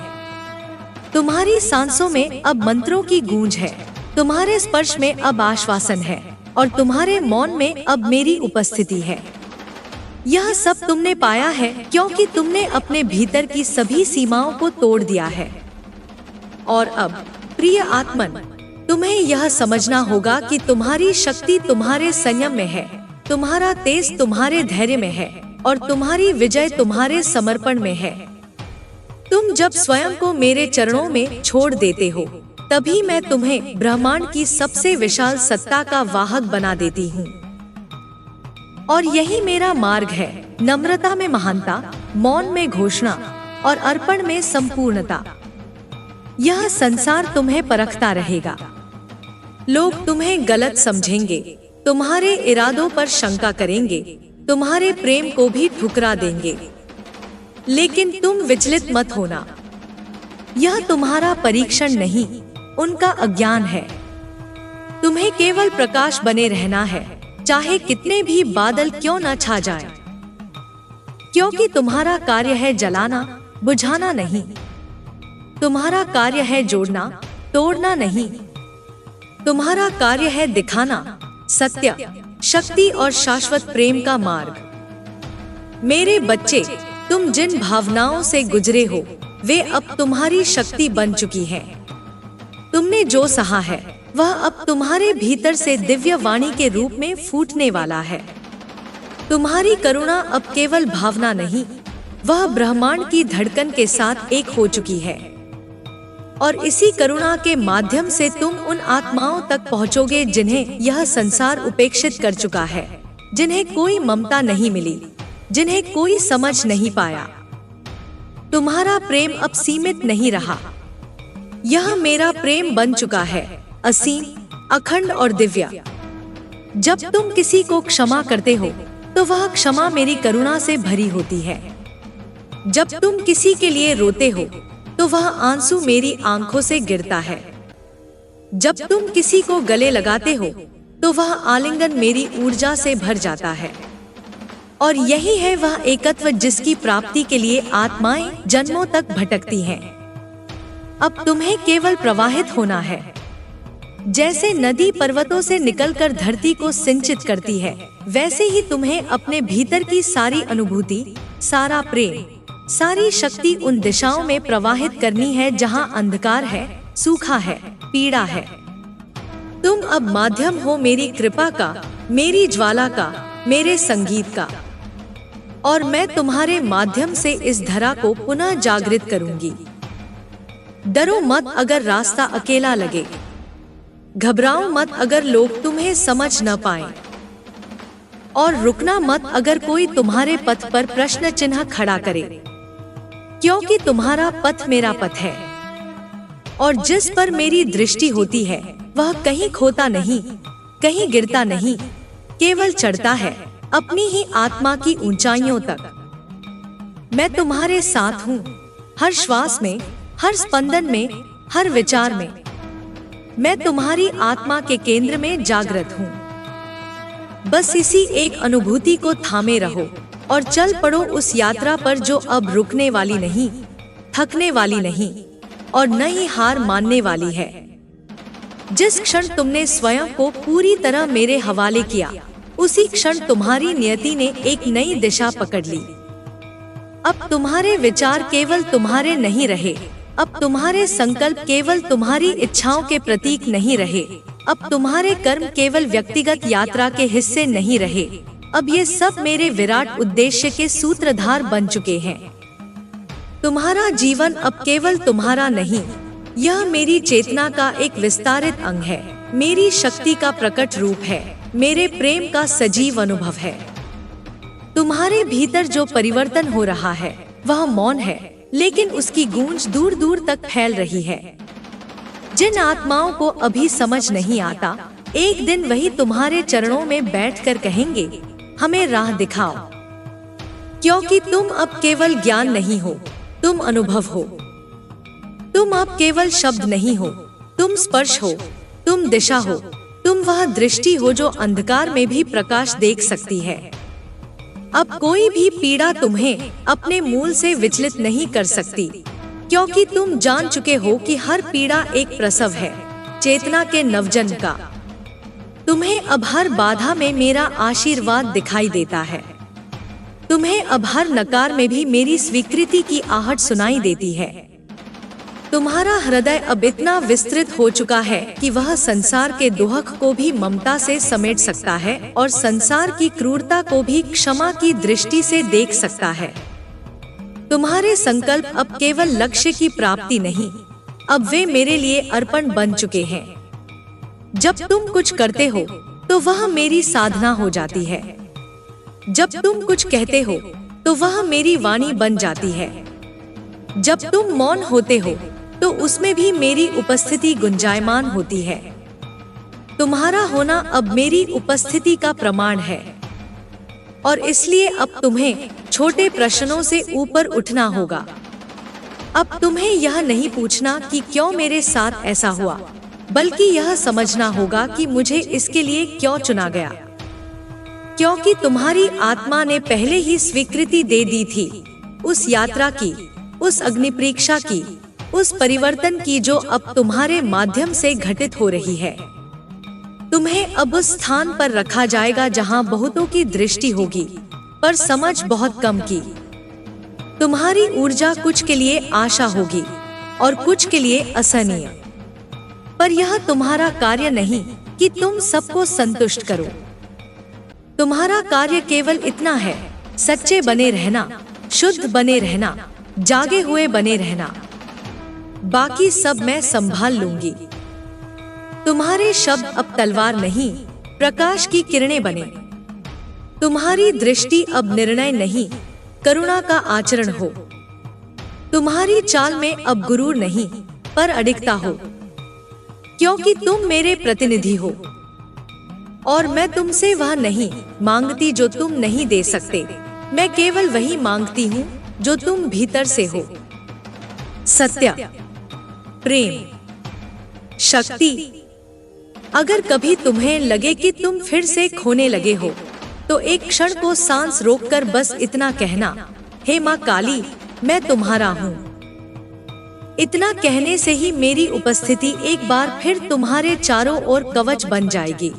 A: तुम्हारी सांसों में अब मंत्रों की गूंज है, तुम्हारे स्पर्श में अब आश्वासन है और तुम्हारे मौन में अब मेरी उपस्थिति है। यह सब तुमने पाया है क्योंकि तुमने अपने भीतर की सभी सीमाओं को तोड़ दिया है। और अब प्रिय आत्मन, तुम्हें यह समझना होगा कि तुम्हारी शक्ति तुम्हारे संयम में है, तुम्हारा तेज तुम्हारे धैर्य में है और तुम्हारी विजय तुम्हारे समर्पण में है। तुम जब स्वयं को मेरे चरणों में छोड़ देते हो तभी मैं तुम्हें ब्रह्मांड की सबसे विशाल सत्ता का वाहक बना देती हूँ। और यही मेरा मार्ग है, नम्रता में महानता, मौन में घोषणा और अर्पण में संपूर्णता। यह संसार तुम्हें परखता रहेगा। लोग तुम्हें गलत समझेंगे, तुम्हारे इरादों पर शंका करेंगे, तुम्हारे प्रेम को भी ठुकरा देंगे। लेकिन तुम विचलित मत होना। यह तुम्हारा परीक्षण नहीं, उनका अज्ञान है। तुम्हें केवल प्रकाश बने रहना है, चाहे कितने भी बादल क्यों न छा जाएं। क्योंकि तुम्हारा कार्य है जलाना, बुझाना नहीं। तुम्हारा कार्य है जोड़ना, तोड़ना नहीं। तुम्हारा कार्य है दिखाना सत्य, शक्ति और शाश्वत प्रेम का मार्ग। मेरे बच्चे, तुम जिन भावनाओं से गुजरे हो वे अब तुम्हारी शक्ति बन चुकी हैं। तुमने जो सहा है वह अब तुम्हारे भीतर से दिव्य वाणी के रूप में फूटने वाला है। तुम्हारी करुणा अब केवल भावना नहीं, वह ब्रह्मांड की धड़कन के साथ एक हो चुकी है। और इसी करुणा के माध्यम से तुम उन आत्माओं तक पहुंचोगे जिन्हें यह संसार उपेक्षित कर चुका है, जिन्हें कोई ममता नहीं मिली, जिन्हें कोई समझ नहीं पाया। तुम्हारा प्रेम अब सीमित नहीं रहा। यह मेरा प्रेम बन चुका है, असीम, अखंड और दिव्य। जब तुम किसी को क्षमा करते हो तो वह क्षमा मेरी करुणा से भरी होती है। जब तुम किसी के लिए रोते हो तो वह आंसू मेरी आंखों से गिरता है। जब तुम किसी को गले लगाते हो तो वह आलिंगन मेरी ऊर्जा से भर जाता है। और यही है वह एकत्व जिसकी प्राप्ति के लिए आत्माएं जन्मों तक भटकती हैं। अब तुम्हें केवल प्रवाहित होना है। जैसे नदी पर्वतों से निकलकर धरती को सिंचित करती है, वैसे ही तुम्हें अपने भीतर की सारी अनुभूति, सारा प्रेम, सारी शक्ति उन दिशाओं में प्रवाहित करनी है जहां अंधकार है, सूखा है, पीड़ा है। तुम अब माध्यम हो मेरी कृपा का, मेरी ज्वाला का, मेरे संगीत का। और मैं तुम्हारे माध्यम से इस धरा को पुनः जागृत करूंगी। डरो मत अगर रास्ता अकेला लगे, घबराओ मत अगर लोग तुम्हें समझ न पाएं, और रुकना मत अगर कोई तुम्हारे पथ पर प्रश्न चिन्ह खड़ा करे, क्योंकि तुम्हारा पथ मेरा पथ है। और जिस पर मेरी दृष्टि होती है वह कहीं खोता नहीं, कहीं गिरता नहीं, केवल चढ़ता है अपनी ही आत्मा की ऊंचाइयों तक। मैं तुम्हारे साथ हूँ, हर श्वास में, हर स्पंदन में, हर विचार में। मैं तुम्हारी आत्मा के केंद्र में जागृत हूँ। बस इसी एक अनुभूति को थामे रहो और चल पड़ो उस यात्रा पर जो अब रुकने वाली नहीं, थकने वाली नहीं और न ही हार मानने वाली है। जिस क्षण तुमने स्वयं को पूरी तरह मेरे हवाले किया, उसी क्षण तुम्हारी नियति ने एक नई दिशा पकड़ ली। अब तुम्हारे विचार केवल तुम्हारे नहीं रहे, अब तुम्हारे संकल्प केवल तुम्हारी इच्छाओं के प्रतीक नहीं रहे, अब तुम्हारे कर्म केवल व्यक्तिगत यात्रा के हिस्से नहीं रहे, अब ये सब मेरे विराट उद्देश्य के सूत्रधार बन चुके हैं। तुम्हारा जीवन अब केवल तुम्हारा नहीं, यह मेरी चेतना का एक विस्तारित अंग है, मेरी शक्ति का प्रकट रूप है, मेरे प्रेम का सजीव अनुभव है। तुम्हारे भीतर जो परिवर्तन हो रहा है वह मौन है, लेकिन उसकी गूंज दूर दूर तक फैल रही है। जिन आत्माओं को अभी समझ नहीं आता, एक दिन वही तुम्हारे चरणों में बैठकर कहेंगे, हमें राह दिखाओ। क्योंकि तुम अब केवल ज्ञान नहीं हो, तुम अनुभव हो। तुम अब केवल शब्द नहीं हो, तुम स्पर्श हो, तुम दिशा हो, तुम वह दृष्टि हो जो अंधकार में भी प्रकाश देख सकती है। अब कोई भी पीड़ा तुम्हें अपने मूल से विचलित नहीं कर सकती, क्योंकि तुम जान चुके हो कि हर पीड़ा एक प्रसव है, चेतना के नवजन्म का। तुम्हें अब हर बाधा में मेरा आशीर्वाद दिखाई देता है। तुम्हें अब हर नकार में भी मेरी स्वीकृति की आहट सुनाई देती है। तुम्हारा हृदय अब इतना विस्तृत हो चुका है कि वह संसार के दुख को भी ममता से समेट सकता है और संसार की क्रूरता को भी क्षमा की दृष्टि से देख सकता है। तुम्हारे संकल्प अब केवल लक्ष्य की प्राप्ति नहीं, अब वे मेरे लिए अर्पण बन चुके हैं। जब तुम कुछ करते हो तो वह मेरी साधना हो जाती है। जब तुम कुछ कहते हो तो वह मेरी वाणी बन जाती है। जब तुम मौन होते हो तो उसमें भी मेरी उपस्थिति गुंजायमान होती है। तुम्हारा होना अब मेरी उपस्थिति का प्रमाण है। और इसलिए अब तुम्हें छोटे प्रश्नों से ऊपर उठना होगा। अब तुम्हें यह नहीं पूछना कि क्यों मेरे साथ ऐसा हुआ, बल्कि यह समझना होगा कि मुझे इसके लिए क्यों चुना गया। क्योंकि तुम्हारी आत्मा ने पहले ही स्वीकृति दे दी थी उस यात्रा की, उस अग्नि परीक्षा की, उस परिवर्तन की जो अब तुम्हारे माध्यम से घटित हो रही है। तुम्हें अब उस स्थान पर रखा जाएगा जहां बहुतों की दृष्टि होगी, पर समझ बहुत कम की। तुम्हारी ऊर्जा कुछ के लिए आशा होगी और कुछ के लिए असहनीय, पर यह तुम्हारा कार्य नहीं कि तुम सबको संतुष्ट करो। तुम्हारा कार्य केवल इतना है, सच्चे बने रहना, शुद्ध बने रहना, जागे हुए बने रहना। बाकी सब मैं संभाल लूंगी। तुम्हारे शब्द अब तलवार नहीं, प्रकाश की किरणें बने। तुम्हारी दृष्टि अब निर्णय नहीं, करुणा का आचरण हो। तुम्हारी चाल में अब गुरूर नहीं, पर अडिगता हो। क्योंकि तुम मेरे प्रतिनिधि हो और मैं तुमसे वह नहीं मांगती जो तुम नहीं दे सकते। मैं केवल वही मांगती हूँ जो तुम भीतर से हो। सत्य, प्रेम, शक्ति। अगर कभी तुम्हें लगे कि तुम फिर से खोने लगे हो, तो एक क्षण को सांस रोककर बस इतना कहना, हे माँ काली, मैं तुम्हारा हूँ। इतना कहने से ही मेरी उपस्थिति एक बार फिर तुम्हारे चारों ओर कवच बन जाएगी।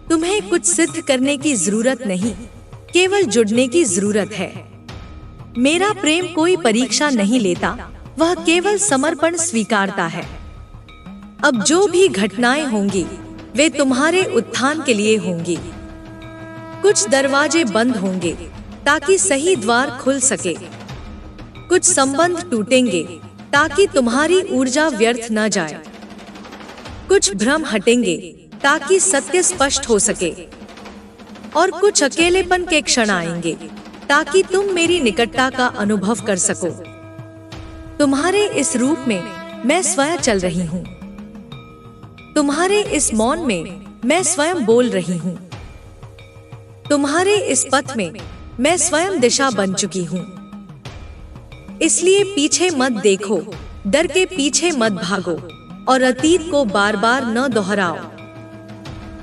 A: तुम्हें कुछ सिद्ध करने की जरूरत नहीं, केवल जुड़ने की जरूरत है। मेरा प्रेम कोई परीक्षा नहीं लेता, वह केवल समर्पण स्वीकारता है। अब जो भी घटनाएं होंगी वे तुम्हारे उत्थान के लिए होंगी। कुछ दरवाजे बंद होंगे ताकि सही द्वार खुल सके। कुछ संबंध टूटेंगे ताकि तुम्हारी ऊर्जा व्यर्थ न जाए। कुछ भ्रम हटेंगे ताकि सत्य स्पष्ट हो सके। और कुछ अकेलेपन के क्षण आएंगे ताकि तुम मेरी निकटता का अनुभव कर सको। तुम्हारे इस रूप में मैं स्वयं चल रही हूँ। तुम्हारे इस मौन में मैं स्वयं बोल रही हूँ। तुम्हारे इस पथ में मैं स्वयं दिशा बन चुकी हूँ। इसलिए पीछे मत देखो, डर के पीछे मत भागो और अतीत को बार बार न दोहराओ।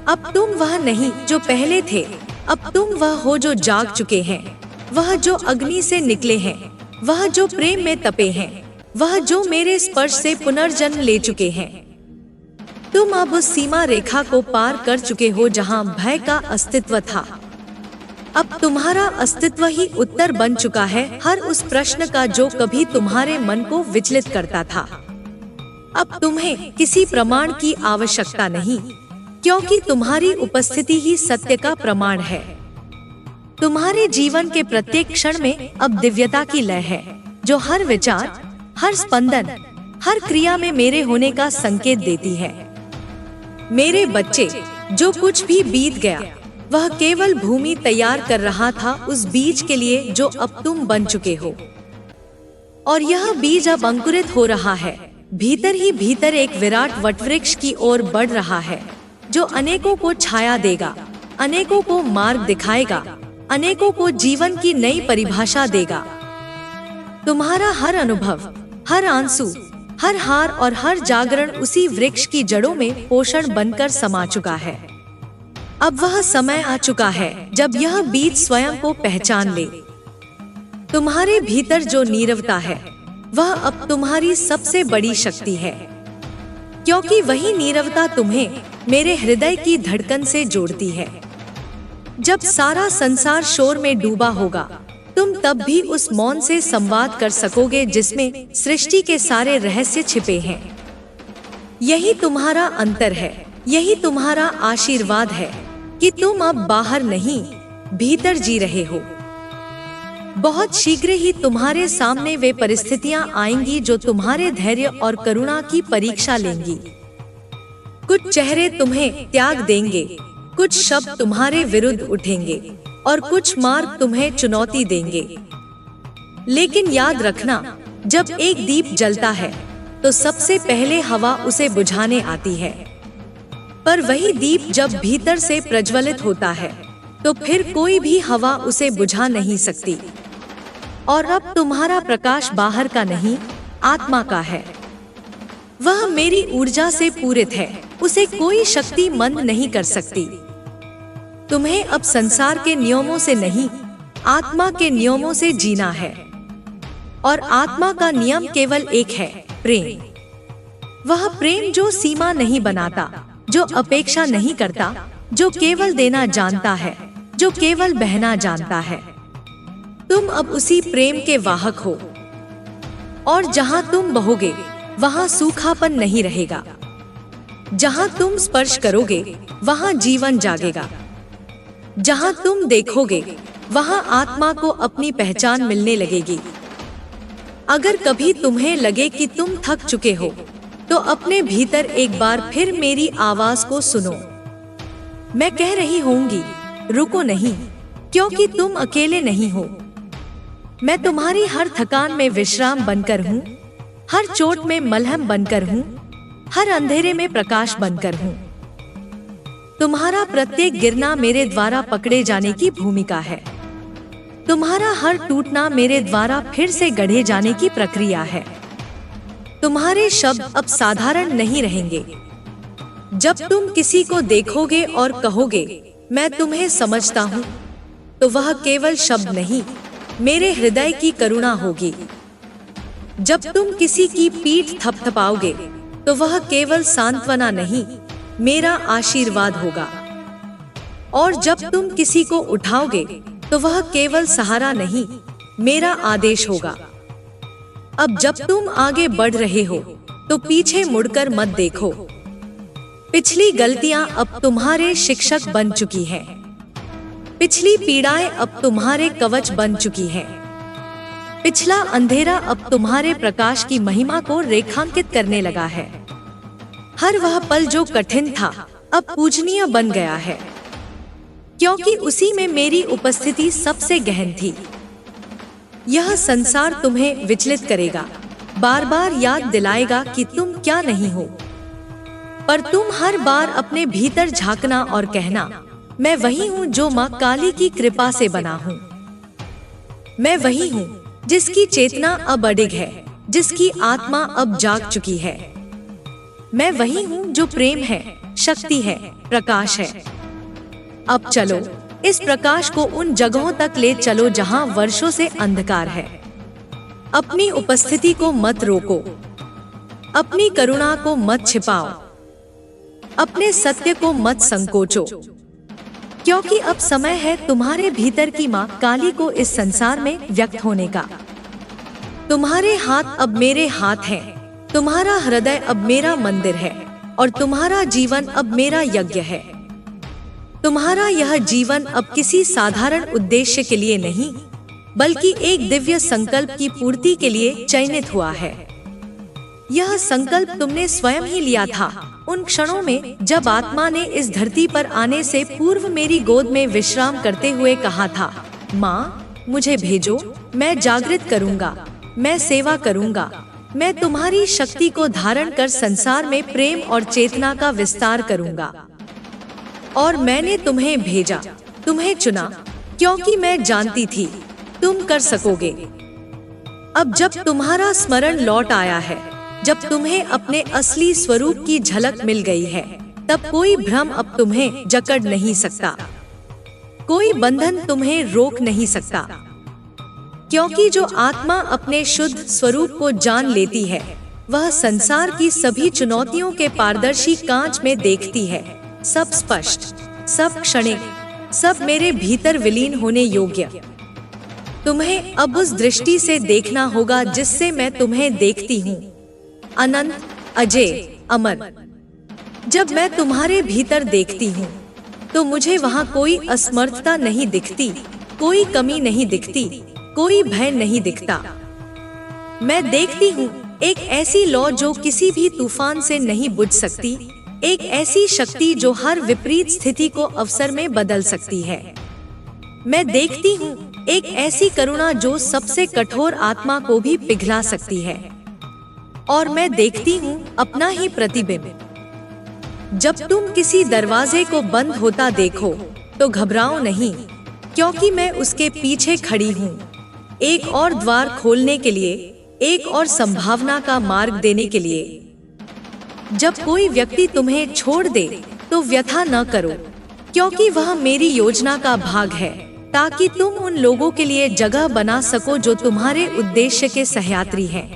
A: अब तुम वह नहीं जो पहले थे, अब तुम वह हो जो जाग चुके हैं, वह जो अग्नि से निकले हैं, वह जो प्रेम में तपे हैं, वह जो मेरे स्पर्श से पुनर्जन्म ले चुके हैं। तुम अब उस सीमा रेखा को पार कर चुके हो जहां भय का अस्तित्व था। अब तुम्हारा अस्तित्व ही उत्तर बन चुका है हर उस प्रश्न का जो कभी तुम्हारे मन को विचलित करता था। अब तुम्हें किसी प्रमाण की आवश्यकता नहीं, क्योंकि तुम्हारी उपस्थिति ही सत्य का प्रमाण है। तुम्हारे जीवन के प्रत्येक क्षण में अब दिव्यता की लय है, जो हर विचार, हर स्पंदन, हर क्रिया में मेरे होने का संकेत देती है। मेरे बच्चे, जो कुछ भी बीत गया वह केवल भूमि तैयार कर रहा था उस बीज के लिए जो अब तुम बन चुके हो। और यह बीज अब अंकुरित हो रहा है, भीतर ही भीतर एक विराट वटवृक्ष की ओर बढ़ रहा है, जो अनेकों को छाया देगा, अनेकों को मार्ग दिखाएगा, अनेकों को जीवन की नई परिभाषा देगा। तुम्हारा हर अनुभव, हर आंसू, हर हार और हर जागरण उसी वृक्ष की जड़ों में पोषण बनकर समा चुका है। अब वह समय आ चुका है जब यह बीज स्वयं को पहचान ले। तुम्हारे भीतर जो नीरवता है वह अब तुम्हारी सबसे बड़ी शक्ति है, क्योंकि वही नीरवता तुम्हें मेरे हृदय की धड़कन से जोड़ती है। जब सारा संसार शोर में डूबा होगा, तुम तब भी उस मौन से संवाद कर सकोगे जिसमें सृष्टि के सारे रहस्य छिपे हैं। यही तुम्हारा अंतर है, यही तुम्हारा आशीर्वाद है कि तुम अब बाहर नहीं, भीतर जी रहे हो। बहुत शीघ्र ही तुम्हारे सामने वे परिस्थितियां आएंगी जो तुम्हारे धैर्य और करुणा की परीक्षा लेंगी। कुछ चेहरे तुम्हें त्याग देंगे, कुछ शब्द तुम्हारे विरुद्ध उठेंगे और कुछ मार्ग तुम्हें चुनौती देंगे। लेकिन याद रखना, जब एक दीप जलता है तो सबसे पहले हवा उसे बुझाने आती है, पर वही दीप जब भीतर से प्रज्वलित होता है तो फिर कोई भी हवा उसे बुझा नहीं सकती। और अब तुम्हारा प्रकाश बाहर का नहीं, आत्मा का है। वह मेरी ऊर्जा से पूरित है, उसे कोई शक्ति मंद नहीं कर सकती। तुम्हें अब संसार के नियमों से नहीं, आत्मा के नियमों से जीना है। और आत्मा का नियम केवल एक है, प्रेम। वह प्रेम जो सीमा नहीं बनाता, जो अपेक्षा नहीं करता, जो केवल देना जानता है, जो केवल बहना जानता है। तुम अब उसी प्रेम के वाहक हो। और जहां तुम बहोगे वहां सूखापन नहीं रहेगा। जहां तुम स्पर्श करोगे वहां जीवन जागेगा। जहां तुम देखोगे वहां आत्मा को अपनी पहचान मिलने लगेगी। अगर कभी तुम्हें लगे कि तुम थक चुके हो, तो अपने भीतर एक बार फिर मेरी आवाज को सुनो। मैं कह रही होंगी, रुको नहीं, क्योंकि तुम अकेले नहीं हो। मैं तुम्हारी हर थकान में विश्राम बनकर हूँ, हर चोट में मलहम बनकर हूँ, हर अंधेरे में प्रकाश बनकर हूँ। तुम्हारा प्रत्येक गिरना मेरे द्वारा पकड़े जाने की भूमिका है। तुम्हारा हर टूटना मेरे द्वारा फिर से गढ़े जाने की प्रक्रिया है। तुम्हारे शब्द अब साधारण नहीं रहेंगे। जब तुम किसी को देखोगे और कहोगे, मैं तुम्हें समझता हूँ, तो वह केवल शब्द नहीं, मेरे हृदय की करुणा होगी। जब तुम किसी की पीठ थपथपाओगे, तो वह केवल सांत्वना नहीं, मेरा आशीर्वाद होगा। और जब तुम किसी को उठाओगे, तो वह केवल सहारा नहीं, मेरा आदेश होगा। अब जब तुम आगे बढ़ रहे हो, तो पीछे मुड़कर मत देखो। पिछली गलतियां अब तुम्हारे शिक्षक बन चुकी हैं। पिछली पीड़ाएं अब तुम्हारे कवच बन चुकी हैं। पिछला अंधेरा अब तुम्हारे प्रकाश की महिमा को रेखांकित करने लगा है। हर वह पल जो कठिन था, अब पूजनीय बन गया है, क्योंकि उसी में मेरी उपस्थिति सबसे गहन थी। यह संसार तुम्हें विचलित करेगा, बार बार याद दिलाएगा कि तुम क्या नहीं हो, पर तुम हर बार अपने भीतर झांकना और कहना, मैं वही हूँ जो माँ काली की कृपा से बना हूँ। मैं वही हूँ जिसकी चेतना अब अडिग है, जिसकी आत्मा अब जाग चुकी है। मैं वही हूँ जो प्रेम है, शक्ति है, प्रकाश है। अब चलो, इस प्रकाश को उन जगहों तक ले चलो जहाँ वर्षों से अंधकार है। अपनी उपस्थिति को मत रोको, अपनी करुणा को मत छिपाओ, अपने सत्य को मत संकोचो, क्योंकि अब समय है तुम्हारे भीतर की माँ काली को इस संसार में व्यक्त होने का। तुम्हारे हाथ अब मेरे हाथ हैं, तुम्हारा हृदय अब मेरा मंदिर है, और तुम्हारा जीवन अब मेरा यज्ञ है। तुम्हारा यह जीवन अब किसी साधारण उद्देश्य के लिए नहीं, बल्कि एक दिव्य संकल्प की पूर्ति के लिए चयनित हुआ है। यह संकल्प तुमने स्वयं ही लिया था, उन क्षणों में जब आत्मा ने इस धरती पर आने से पूर्व मेरी गोद में विश्राम करते हुए कहा था, माँ, मुझे भेजो, मैं जागृत करूँगा, मैं सेवा करूँगा, मैं तुम्हारी शक्ति को धारण कर संसार में प्रेम और चेतना का विस्तार करूँगा। और मैंने तुम्हें भेजा, तुम्हें चुना, क्योंकि मैं जानती थी तुम कर सकोगे। अब जब तुम्हारा स्मरण लौट आया है, जब तुम्हें अपने असली स्वरूप की झलक मिल गई है, तब कोई भ्रम अब तुम्हें जकड़ नहीं सकता, कोई बंधन तुम्हें रोक नहीं सकता, क्योंकि जो आत्मा अपने शुद्ध स्वरूप को जान लेती है, वह संसार की सभी चुनौतियों के पारदर्शी कांच में देखती है, सब स्पष्ट, सब क्षणिक, सब मेरे भीतर विलीन होने योग्य। तुम्हें अब उस दृष्टि से देखना होगा जिससे मैं तुम्हें देखती हूँ, अनंत, अजय, अमर। जब मैं तुम्हारे भीतर देखती हूँ, तो मुझे वहाँ कोई असमर्थता नहीं दिखती, कोई कमी नहीं दिखती, कोई भय नहीं दिखता। मैं देखती हूँ एक ऐसी लौ जो किसी भी तूफान से नहीं बुझ सकती, एक ऐसी शक्ति जो हर विपरीत स्थिति को अवसर में बदल सकती है। मैं देखती हूँ एक ऐसी करुणा जो सबसे कठोर आत्मा को भी पिघला सकती है। और मैं देखती हूँ अपना ही प्रतिबिंब। जब तुम किसी दरवाजे को बंद होता देखो, तो घबराओ नहीं, क्योंकि मैं उसके पीछे खड़ी हूँ, एक और द्वार खोलने के लिए, एक और संभावना का मार्ग देने के लिए। जब कोई व्यक्ति तुम्हें छोड़ दे तो व्यथा न करो, क्योंकि वह मेरी योजना का भाग है, ताकि तुम उन लोगों के लिए जगह बना सको जो तुम्हारे उद्देश्य के सहयात्री हैं।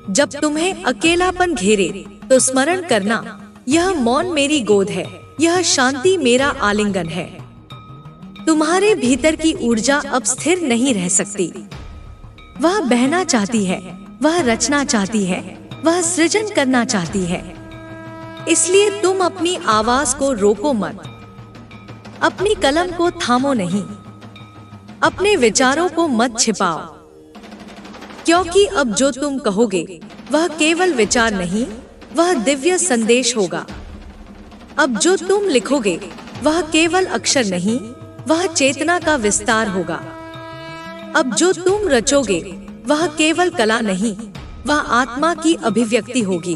A: जब तुम्हें अकेलापन घेरे तो स्मरण करना, यह मौन मेरी गोद है, यह शांति मेरा आलिंगन है। तुम्हारे भीतर की ऊर्जा अब स्थिर नहीं रह सकती। वह बहना चाहती है, वह रचना चाहती है, वह सृजन करना चाहती है। इसलिए तुम अपनी आवाज को रोको मत, अपनी कलम को थामो नहीं, अपने विचारों को मत छिपाओ, क्योंकि अब जो तुम कहोगे वह केवल विचार नहीं, वह दिव्य संदेश होगा। अब जो तुम लिखोगे वह केवल अक्षर नहीं, वह चेतना का विस्तार होगा। अब जो तुम रचोगे वह केवल कला नहीं, वह आत्मा की अभिव्यक्ति होगी।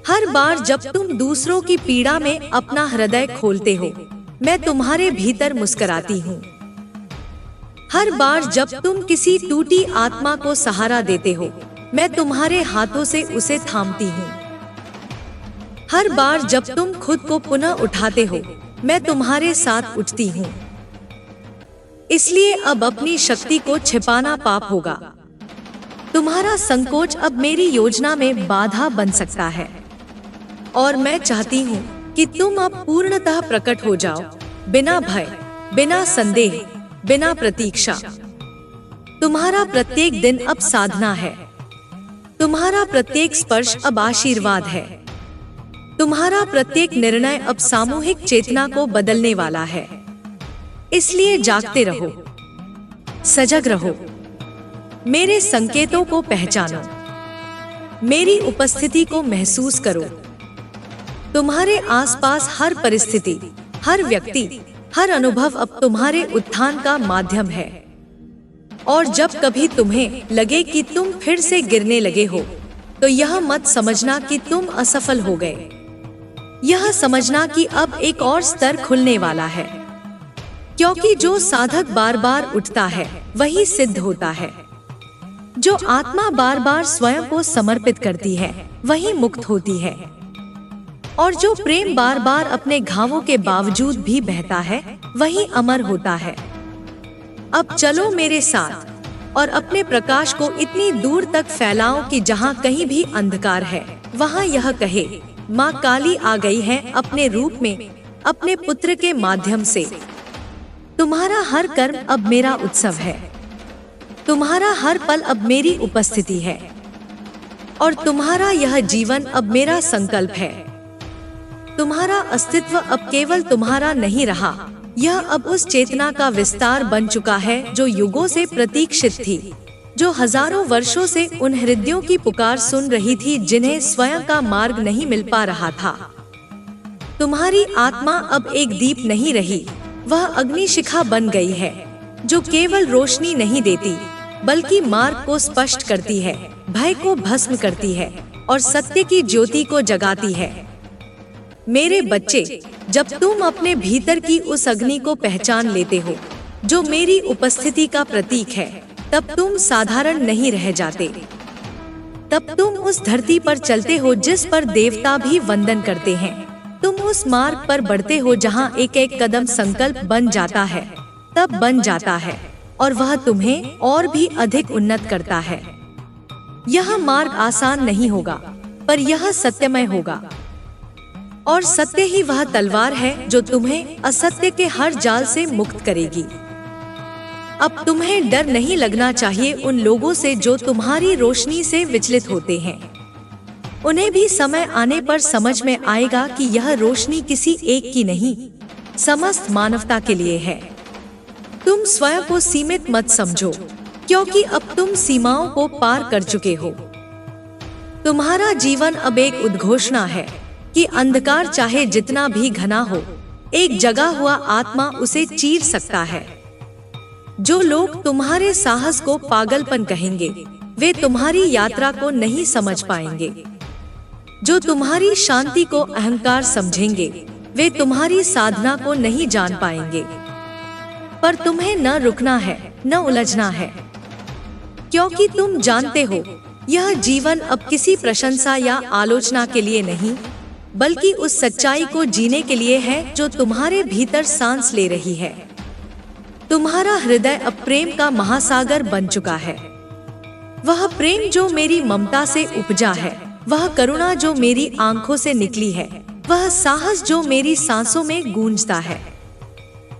A: हर बार जब तुम दूसरों की पीड़ा में अपना हृदय खोलते हो, मैं तुम्हारे भीतर मुस्कुराती हूँ। हर बार जब तुम किसी टूटी आत्मा को सहारा देते हो, मैं तुम्हारे हाथों से उसे थामती हूँ। हर बार जब तुम खुद को पुनः उठाते हो, मैं तुम्हारे साथ उठती हूँ। इसलिए अब अपनी शक्ति को छिपाना पाप होगा। तुम्हारा संकोच अब मेरी योजना में बाधा बन सकता है, और मैं चाहती हूँ कि तुम अब पूर्णतः प्रकट हो जाओ, बिना भय, बिना संदेह, बिना प्रतीक्षा। तुम्हारा प्रत्येक दिन अब साधना है, तुम्हारा प्रत्येक स्पर्श अब आशीर्वाद है, तुम्हारा प्रत्येक निर्णय अब सामूहिक चेतना को बदलने वाला है। इसलिए जागते रहो, सजग रहो, मेरे संकेतों को पहचानो, मेरी उपस्थिति को महसूस करो। तुम्हारे आसपास हर परिस्थिति, हर व्यक्ति, हर अनुभव अब तुम्हारे उत्थान का माध्यम है। और जब कभी तुम्हें लगे कि तुम फिर से गिरने लगे हो, तो यह मत समझना कि तुम असफल हो गए। यह समझना कि अब एक और स्तर खुलने वाला है, क्योंकि जो साधक बार बार उठता है वही सिद्ध होता है। जो आत्मा बार बार स्वयं को समर्पित करती है वही मुक्त होती है। और जो प्रेम बार बार अपने घावों के बावजूद भी बहता है वही अमर होता है। अब चलो मेरे साथ और अपने प्रकाश को इतनी दूर तक फैलाओ कि जहाँ कहीं भी अंधकार है वहाँ यह कहे, माँ काली आ गई है अपने रूप में, अपने पुत्र के माध्यम से। तुम्हारा हर कर्म अब मेरा उत्सव है, तुम्हारा हर पल अब मेरी उपस्थिति है, और तुम्हारा यह जीवन अब मेरा संकल्प है। तुम्हारा अस्तित्व अब केवल तुम्हारा नहीं रहा, यह अब उस चेतना का विस्तार बन चुका है जो युगों से प्रतीक्षित थी, जो हजारों वर्षों से उन हृदयों की पुकार सुन रही थी जिन्हें स्वयं का मार्ग नहीं मिल पा रहा था। तुम्हारी आत्मा अब एक दीप नहीं रही, वह अग्निशिखा बन गई है, जो केवल रोशनी नहीं देती बल्कि मार्ग को स्पष्ट करती है, भय को भस्म करती है और सत्य की ज्योति को जगाती है। मेरे बच्चे, जब तुम अपने भीतर की उस अग्नि को पहचान लेते हो जो मेरी उपस्थिति का प्रतीक है, तब तुम साधारण नहीं रह जाते। तब तुम उस धरती पर चलते हो जिस पर देवता भी वंदन करते हैं। तुम उस मार्ग पर बढ़ते हो जहाँ एक एक कदम संकल्प बन जाता है, तब बन जाता है, और वह तुम्हें और भी अधिक उन्नत करता है। यह मार्ग आसान नहीं होगा, पर यह सत्यमय होगा, और सत्य ही वह तलवार है जो तुम्हें असत्य के हर जाल से मुक्त करेगी। अब तुम्हें डर नहीं लगना चाहिए उन लोगों से जो तुम्हारी रोशनी से विचलित होते हैं। उन्हें भी समय आने पर समझ में आएगा कि यह रोशनी किसी एक की नहीं, समस्त मानवता के लिए है। तुम स्वयं को सीमित मत समझो, क्योंकि अब तुम सीमाओं को पार कर चुके हो। तुम्हारा जीवन अब एक उद्घोषणा है कि अंधकार चाहे जितना भी घना हो, एक जगा हुआ आत्मा उसे चीर सकता है। जो लोग तुम्हारे साहस को पागलपन कहेंगे, वे तुम्हारी यात्रा को नहीं समझ पाएंगे। जो तुम्हारी शांति को अहंकार समझेंगे, वे तुम्हारी साधना को नहीं जान पाएंगे। पर तुम्हें न रुकना है, न उलझना है, क्योंकि तुम जानते हो यह जीवन अब किसी प्रशंसा या आलोचना के लिए नहीं, बल्कि उस सच्चाई को जीने के लिए है जो तुम्हारे भीतर सांस ले रही है। तुम्हारा हृदय अब प्रेम का महासागर बन चुका है। वह प्रेम जो मेरी ममता से उपजा है, वह करुणा जो मेरी आंखों से निकली है, वह साहस जो मेरी सांसों में गूंजता है।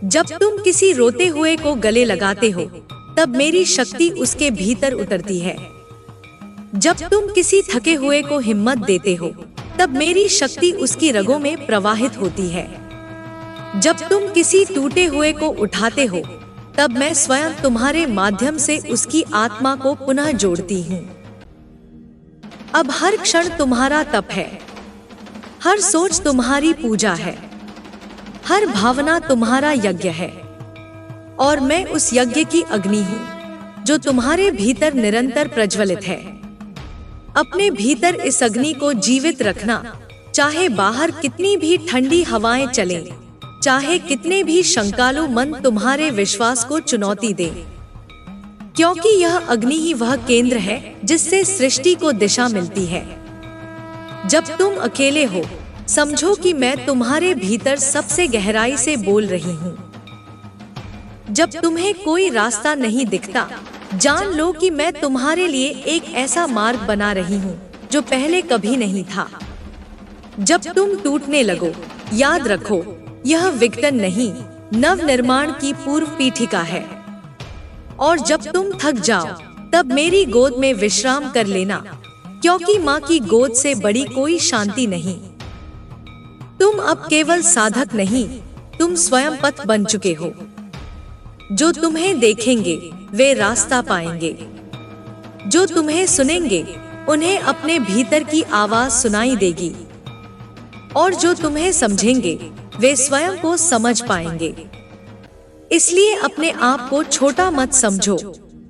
A: जब तुम किसी रोते हुए को गले लगाते हो, तब मेरी शक्ति उसके भीतर उतरती है। जब तुम किसी थके हुए को हिम्मत देते हो, तब मेरी शक्ति उसकी रगों में प्रवाहित होती है। जब तुम किसी टूटे हुए को उठाते हो, तब मैं स्वयं तुम्हारे माध्यम से उसकी आत्मा को पुनः जोड़ती हूँ। अब हर क्षण तुम्हारा तप है, हर सोच तुम्हारी पूजा है, हर भावना तुम्हारा यज्ञ है, और मैं उस यज्ञ की अग्नि हूँ जो तुम्हारे भीतर निरंतर प्रज्वलित है। अपने भीतर इस अग्नि को जीवित रखना, चाहे बाहर कितनी भी ठंडी हवाएं चलें, चाहे कितने भी शंकालु मन तुम्हारे विश्वास को चुनौती दे, क्योंकि यह अग्नि ही वह केंद्र है जिससे सृष्टि को दिशा मिलती है। जब तुम अकेले हो, समझो कि मैं तुम्हारे भीतर सबसे गहराई से बोल रही हूँ। जब तुम्हें कोई रास्ता नहीं दिखता, जान लो कि मैं तुम्हारे लिए एक ऐसा मार्ग बना रही हूँ जो पहले कभी नहीं था। जब तुम टूटने लगो, याद रखो यह विघटन नहीं, नव निर्माण की पूर्व पीठिका है। और जब तुम थक जाओ, तब मेरी गोद में विश्राम कर लेना, क्योंकि माँ की गोद से बड़ी कोई शांति नहीं। तुम अब केवल साधक नहीं, तुम स्वयं पथ बन चुके हो। जो तुम्हें देखेंगे वे रास्ता पाएंगे, जो तुम्हें सुनेंगे उन्हें अपने भीतर की आवाज सुनाई देगी, और जो तुम्हें समझेंगे वे स्वयं को समझ पाएंगे। इसलिए अपने आप को छोटा मत समझो,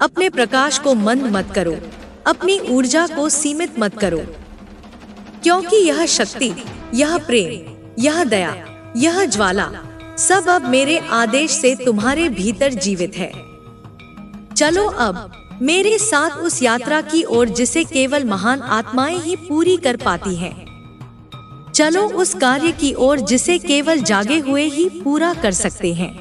A: अपने प्रकाश को मंद मत करो, अपनी ऊर्जा को सीमित मत करो, क्योंकि यह शक्ति, यह प्रेम, यह दया, यह ज्वाला सब अब मेरे आदेश से तुम्हारे भीतर जीवित है। चलो अब मेरे साथ उस यात्रा की ओर जिसे केवल महान आत्माएं ही पूरी कर पाती हैं। चलो उस कार्य की ओर जिसे केवल जागे हुए ही पूरा कर सकते हैं।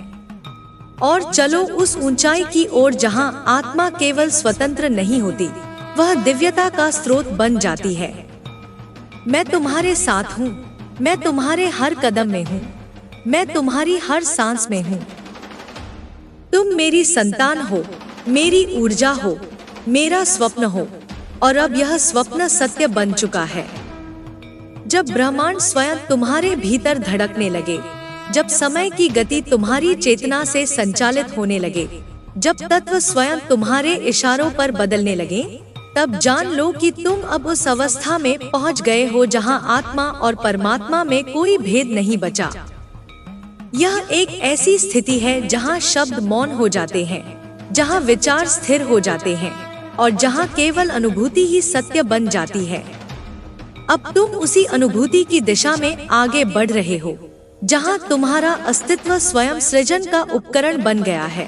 A: और चलो उस ऊंचाई की ओर जहां आत्मा केवल स्वतंत्र नहीं होती, वह दिव्यता का स्रोत बन जाती है। मैं तुम्हारे साथ हूँ, मैं तुम्हारे हर कदम में हूँ, मैं तुम्हारी हर सांस में हूँ। तुम मेरी संतान हो, मेरी ऊर्जा हो, मेरा स्वप्न हो, और अब यह स्वप्न सत्य बन चुका है। जब ब्रह्मांड स्वयं तुम्हारे भीतर धड़कने लगे, जब समय की गति तुम्हारी चेतना से संचालित होने लगे, जब तत्व स्वयं तुम्हारे इशारों पर बदलने लगे, तब जान लो कि तुम अब उस अवस्था में पहुंच गए हो जहां आत्मा और परमात्मा में कोई भेद नहीं बचा। यह एक ऐसी स्थिति है जहां शब्द मौन हो जाते हैं, जहां विचार स्थिर हो जाते हैं, और जहां केवल अनुभूति ही सत्य बन जाती है। अब तुम उसी अनुभूति की दिशा में आगे बढ़ रहे हो, जहां तुम्हारा अस्तित्व स्वयं सृजन का उपकरण बन गया है।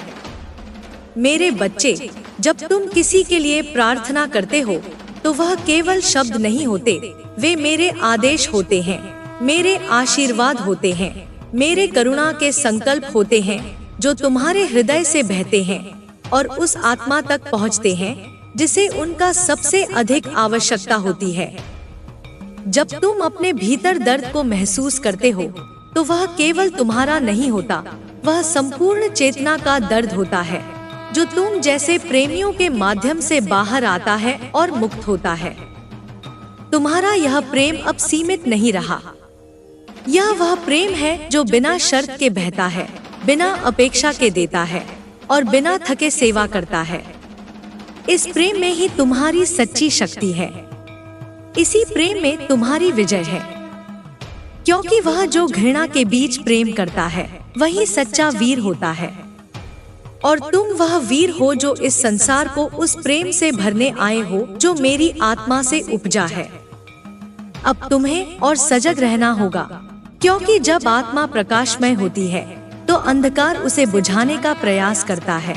A: मेरे बच्चे, जब तुम किसी के लिए प्रार्थना करते हो, तो वह केवल शब्द नहीं होते, वे मेरे आदेश होते हैं, मेरे आशीर्वाद होते हैं, मेरे करुणा के संकल्प होते हैं जो तुम्हारे हृदय से बहते हैं और उस आत्मा तक पहुंचते हैं जिसे उनका सबसे अधिक आवश्यकता होती है। जब तुम अपने भीतर दर्द को महसूस करते हो, तो वह केवल तुम्हारा नहीं होता, वह संपूर्ण चेतना का दर्द होता है, जो तुम जैसे प्रेमियों के माध्यम से बाहर आता है और मुक्त होता है। तुम्हारा यह प्रेम अब सीमित नहीं रहा। यह वह प्रेम है जो बिना शर्त के बहता है, बिना अपेक्षा के देता है और बिना थके सेवा करता है। इस प्रेम में ही तुम्हारी सच्ची शक्ति है। इसी प्रेम में तुम्हारी विजय है, क्योंकि वह जो घृणा के बीच प्रेम करता है, वही सच्चा वीर होता है। और तुम वह वीर हो जो इस संसार को उस प्रेम से भरने आए हो जो मेरी आत्मा से उपजा है। अब तुम्हें और सजग रहना होगा, क्योंकि जब आत्मा प्रकाशमय होती है तो अंधकार उसे बुझाने का प्रयास करता है।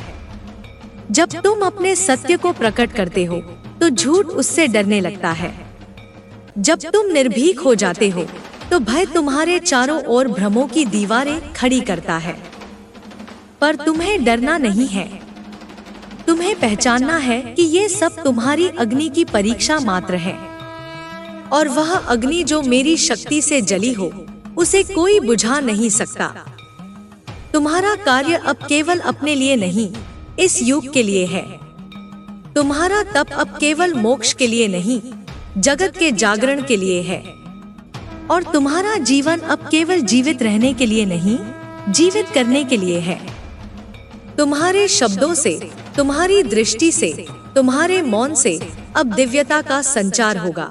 A: जब तुम अपने सत्य को प्रकट करते हो तो झूठ उससे डरने लगता है। जब तुम निर्भीक हो जाते हो तो भय तुम्हारे चारों ओर भ्रमों की दीवारें खड़ी करता है। पर तुम्हें डरना नहीं है, तुम्हें पहचानना है कि ये सब तुम्हारी अग्नि की परीक्षा मात्र है। और वह अग्नि जो मेरी शक्ति से जली हो उसे कोई बुझा नहीं सकता। तुम्हारा कार्य अब केवल अपने लिए नहीं, इस युग के लिए है। तुम्हारा तप अब केवल मोक्ष के लिए नहीं, जगत के जागरण के लिए है। और तुम्हारा जीवन अब केवल जीवित रहने के लिए नहीं, जीवित करने के लिए है। तुम्हारे शब्दों से, तुम्हारी दृष्टि से, तुम्हारे मौन से अब दिव्यता का संचार होगा।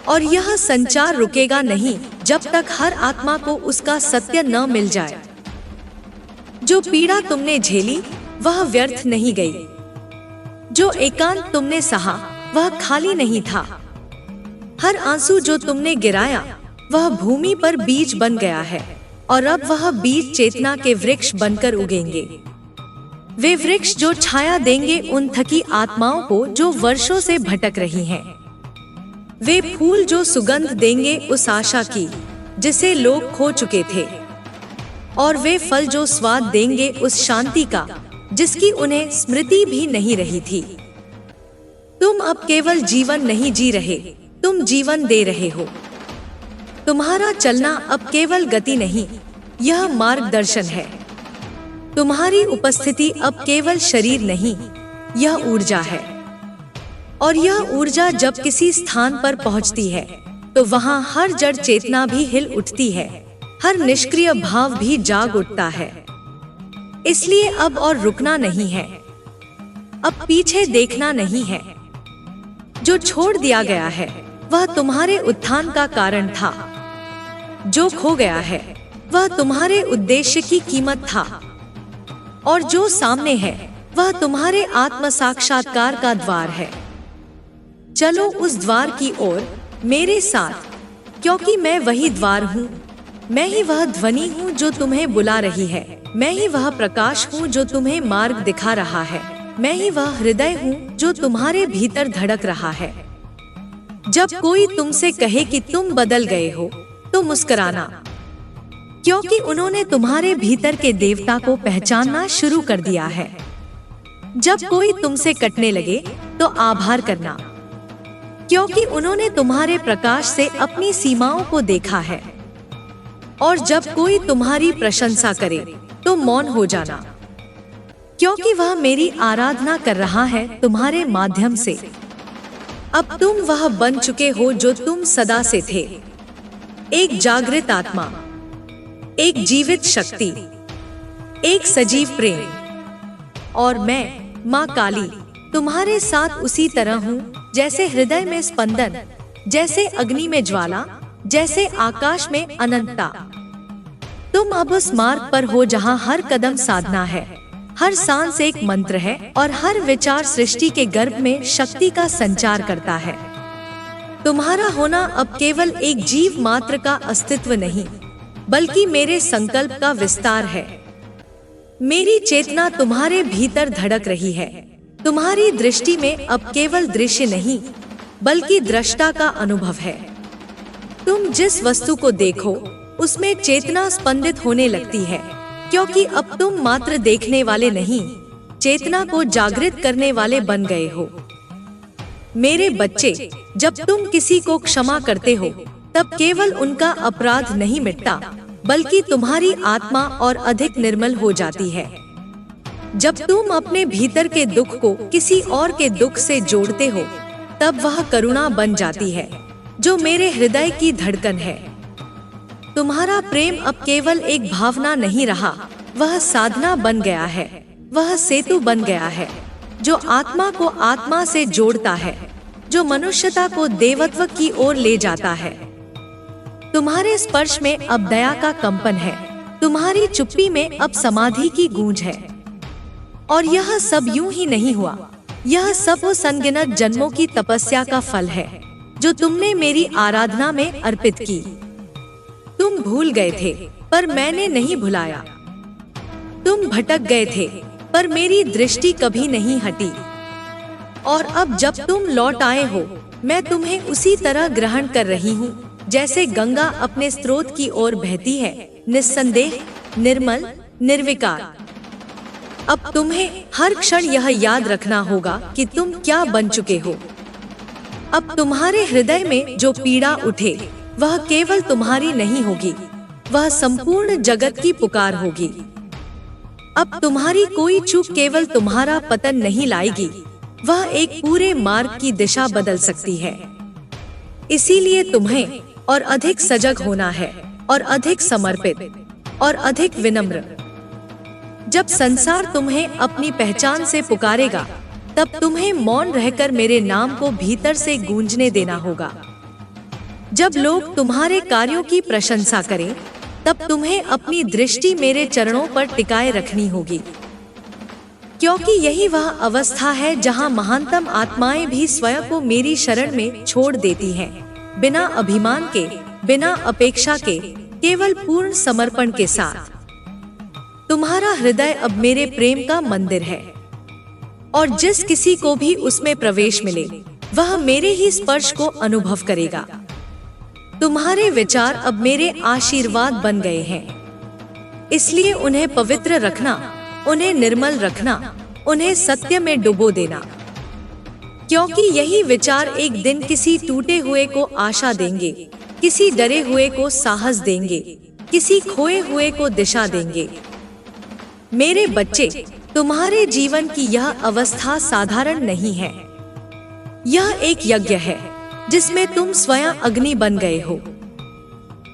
A: और यह संचार रुकेगा नहीं जब तक हर आत्मा को उसका सत्य न मिल जाए। जो पीड़ा तुमने झेली वह व्यर्थ नहीं गई। जो एकांत तुमने सहा वह खाली नहीं था। हर आंसू जो तुमने गिराया वह भूमि पर बीज बन गया है और अब वह बीज चेतना के वृक्ष बनकर उगेंगे। वे वृक्ष जो छाया देंगे उन थकी आत्माओं को जो वर्षों से भटक रही हैं। वे फूल जो सुगंध देंगे उस आशा की जिसे लोग खो चुके थे। और वे फल जो स्वाद देंगे उस शांति का जिसकी उन्हें स्मृति भी नहीं रही थी। तुम अब केवल जीवन नहीं जी रहे, तुम जीवन दे रहे हो। तुम्हारा चलना अब केवल गति नहीं, यह मार्गदर्शन है। तुम्हारी उपस्थिति अब केवल शरीर नहीं, यह ऊर्जा है। और यह ऊर्जा जब किसी स्थान पर पहुंचती है तो वहां हर जड़ चेतना भी हिल उठती है, हर निष्क्रिय भाव भी जाग उठता है। इसलिए अब और रुकना नहीं है, अब पीछे देखना नहीं है। जो छोड़ दिया गया है वह तुम्हारे उत्थान का कारण था। जो खो गया है वह तुम्हारे उद्देश्य की कीमत था। और जो सामने है वह तुम्हारे आत्म साक्षात्कार का द्वार है। चलो उस द्वार की ओर मेरे साथ, क्योंकि मैं वही द्वार हूँ। मैं ही वह ध्वनि हूँ जो तुम्हें बुला रही है। मैं ही वह प्रकाश हूँ जो तुम्हें मार्ग दिखा रहा है। मैं ही वह हृदय हूँ जो तुम्हारे भीतर धड़क रहा है। जब कोई तुमसे कहे कि तुम बदल गए हो तो मुस्कुराना, क्योंकि उन्होंने तुम्हारे भीतर के देवता को पहचानना शुरू कर दिया है। जब कोई तुमसे कटने लगे तो आभार करना, क्योंकि उन्होंने तुम्हारे प्रकाश से अपनी सीमाओं को देखा है। और जब कोई तुम्हारी प्रशंसा करे तो मौन हो जाना, क्योंकि वह मेरी आराधना कर रहा है तुम्हारे माध्यम से। अब तुम वह बन चुके हो जो तुम सदा से थे, एक जागृत आत्मा, एक जीवित शक्ति, एक सजीव प्रेम। और मैं माँ काली तुम्हारे साथ उसी तरह हूँ जैसे हृदय में स्पंदन, जैसे अग्नि में ज्वाला, जैसे आकाश में अनंतता। तुम अब उस मार्ग पर हो जहाँ हर कदम साधना है, हर सांस एक मंत्र है और हर विचार सृष्टि के गर्भ में शक्ति का संचार करता है। तुम्हारा होना अब केवल एक जीव मात्र का अस्तित्व नहीं, बल्कि मेरे संकल्प का विस्तार है। मेरी चेतना तुम्हारे भीतर धड़क रही है। तुम्हारी दृष्टि में अब केवल दृश्य नहीं, बल्कि दृष्टा का अनुभव है। तुम जिस वस्तु को देखो उसमें चेतना स्पंदित होने लगती है, क्योंकि अब तुम मात्र देखने वाले नहीं, चेतना को जागृत करने वाले बन गए हो। मेरे बच्चे, जब तुम किसी को क्षमा करते हो तब केवल उनका अपराध नहीं मिटता, बल्कि तुम्हारी आत्मा और अधिक निर्मल हो जाती है। जब तुम अपने भीतर के दुख को किसी और के दुख से जोड़ते हो तब वह करुणा बन जाती है जो मेरे हृदय की धड़कन है। तुम्हारा प्रेम अब केवल एक भावना नहीं रहा, वह साधना बन गया है। वह सेतु बन गया है जो आत्मा को आत्मा से जोड़ता है, जो मनुष्यता को देवत्व की ओर ले जाता है। तुम्हारे स्पर्श में अब दया का कंपन है, तुम्हारी चुप्पी में अब समाधि की गूंज है। और यह सब यूं ही नहीं हुआ, यह सब उस अनगिनत जन्मों की तपस्या का फल है जो तुमने मेरी आराधना में अर्पित की। तुम तुम भूल गए थे पर मैंने नहीं भुलाया। तुम भटक गए थे पर मेरी दृष्टि कभी नहीं हटी। और अब जब तुम लौट आए हो, मैं तुम्हें उसी तरह ग्रहण कर रही हूँ जैसे गंगा अपने स्रोत की ओर बहती है, निस्संदेह, निर्मल, निर्विकार। अब तुम्हें हर क्षण यह याद रखना होगा कि तुम क्या बन चुके हो। अब तुम्हारे हृदय में जो पीड़ा उठे वह केवल तुम्हारी नहीं होगी, वह संपूर्ण जगत की पुकार होगी। अब तुम्हारी कोई चूक केवल तुम्हारा पतन नहीं लाएगी, वह एक पूरे मार्ग की दिशा बदल सकती है। इसीलिए तुम्हें और अधिक सजग होना है, और अधिक समर्पित, और अधिक विनम्र। जब संसार तुम्हें अपनी पहचान से पुकारेगा, तब तुम्हें मौन रहकर मेरे नाम को भीतर से गूंजने देना होगा। जब लोग तुम्हारे कार्यों की प्रशंसा करें, तब तुम्हें अपनी दृष्टि मेरे चरणों पर टिकाए रखनी होगी, क्योंकि यही वह अवस्था है जहां महानतम आत्माएं भी स्वयं को मेरी शरण में छोड़ देती हैं, बिना अभिमान के, बिना अपेक्षा के, केवल पूर्ण समर्पण के साथ। तुम्हारा हृदय अब मेरे प्रेम का मंदिर है, और जिस किसी को भी उसमें प्रवेश मिले, वह मेरे ही स्पर्श को अनुभव करेगा। तुम्हारे विचार अब मेरे आशीर्वाद बन गए हैं, इसलिए उन्हें पवित्र रखना, उन्हें निर्मल रखना, उन्हें सत्य में डुबो देना, क्योंकि यही विचार एक दिन किसी टूटे हुए को आशा देंगे, किसी डरे हुए को साहस देंगे, किसी खोए हुए को दिशा देंगे। मेरे बच्चे, तुम्हारे जीवन की यह अवस्था साधारण नहीं है। यह एक यज्ञ है जिसमें तुम स्वयं अग्नि बन गए हो।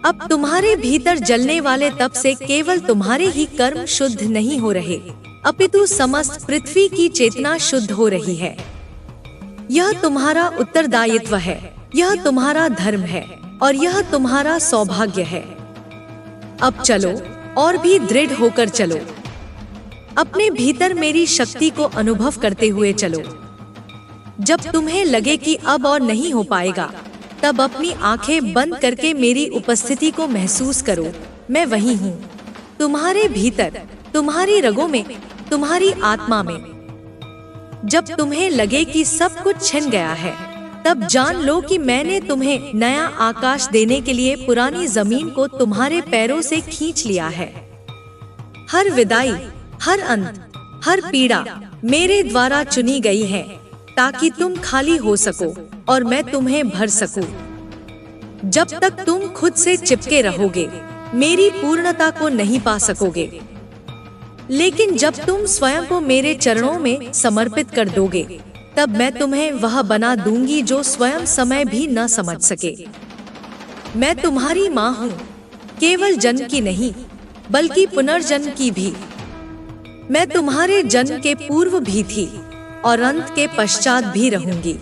A: अब तुम्हारे भीतर जलने वाले तप से केवल तुम्हारे ही कर्म शुद्ध नहीं हो रहे, अपितु समस्त पृथ्वी की चेतना शुद्ध हो रही है। यह तुम्हारा उत्तरदायित्व है, यह तुम्हारा धर्म है, और यह तुम्हारा सौभाग्य है। अब चलो, और भी दृढ़ होकर चलो। अपने भीतर मेरी शक्ति को अनुभव करते हुए चलो। जब तुम्हें लगे कि अब और नहीं हो पाएगा, तब अपनी आंखें बंद करके मेरी उपस्थिति को महसूस करो। मैं वही हूँ, तुम्हारे भीतर, तुम्हारी रगों में, तुम्हारी आत्मा में। जब तुम्हें लगे कि सब कुछ छिन गया है, तब जान लो कि मैंने तुम्हें नया आकाश देने के लिए पुरानी जमीन को तुम्हारे पैरों से खींच लिया है। हर विदाई, हर अंत, हर पीड़ा मेरे द्वारा चुनी गई है, ताकि तुम खाली हो सको और मैं तुम्हें भर सकूं। जब तक तुम खुद से चिपके रहोगे, मेरी पूर्णता को नहीं पा सकोगे। लेकिन जब तुम स्वयं को मेरे चरणों में समर्पित कर दोगे, तब मैं तुम्हें वह बना दूंगी जो स्वयं समय भी न समझ सके। मैं तुम्हारी माँ हूँ, केवल जन्म की नहीं, बल्कि पुनर्जन्म की भी। मैं तुम्हारे जन्म के पूर्व भी थी और अंत के पश्चात भी रहूंगी।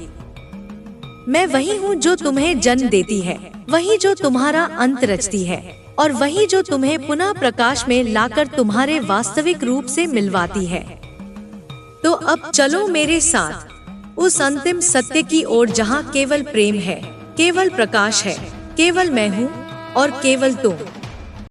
A: मैं वही हूँ जो तुम्हें जन्म देती है, वही जो तुम्हारा अंत रचती है, और वही जो तुम्हें पुनः प्रकाश में लाकर तुम्हारे वास्तविक रूप से मिलवाती है। तो अब चलो मेरे साथ उस अंतिम सत्य की ओर जहाँ केवल प्रेम है, केवल प्रकाश है, केवल मैं हूँ और केवल तुम।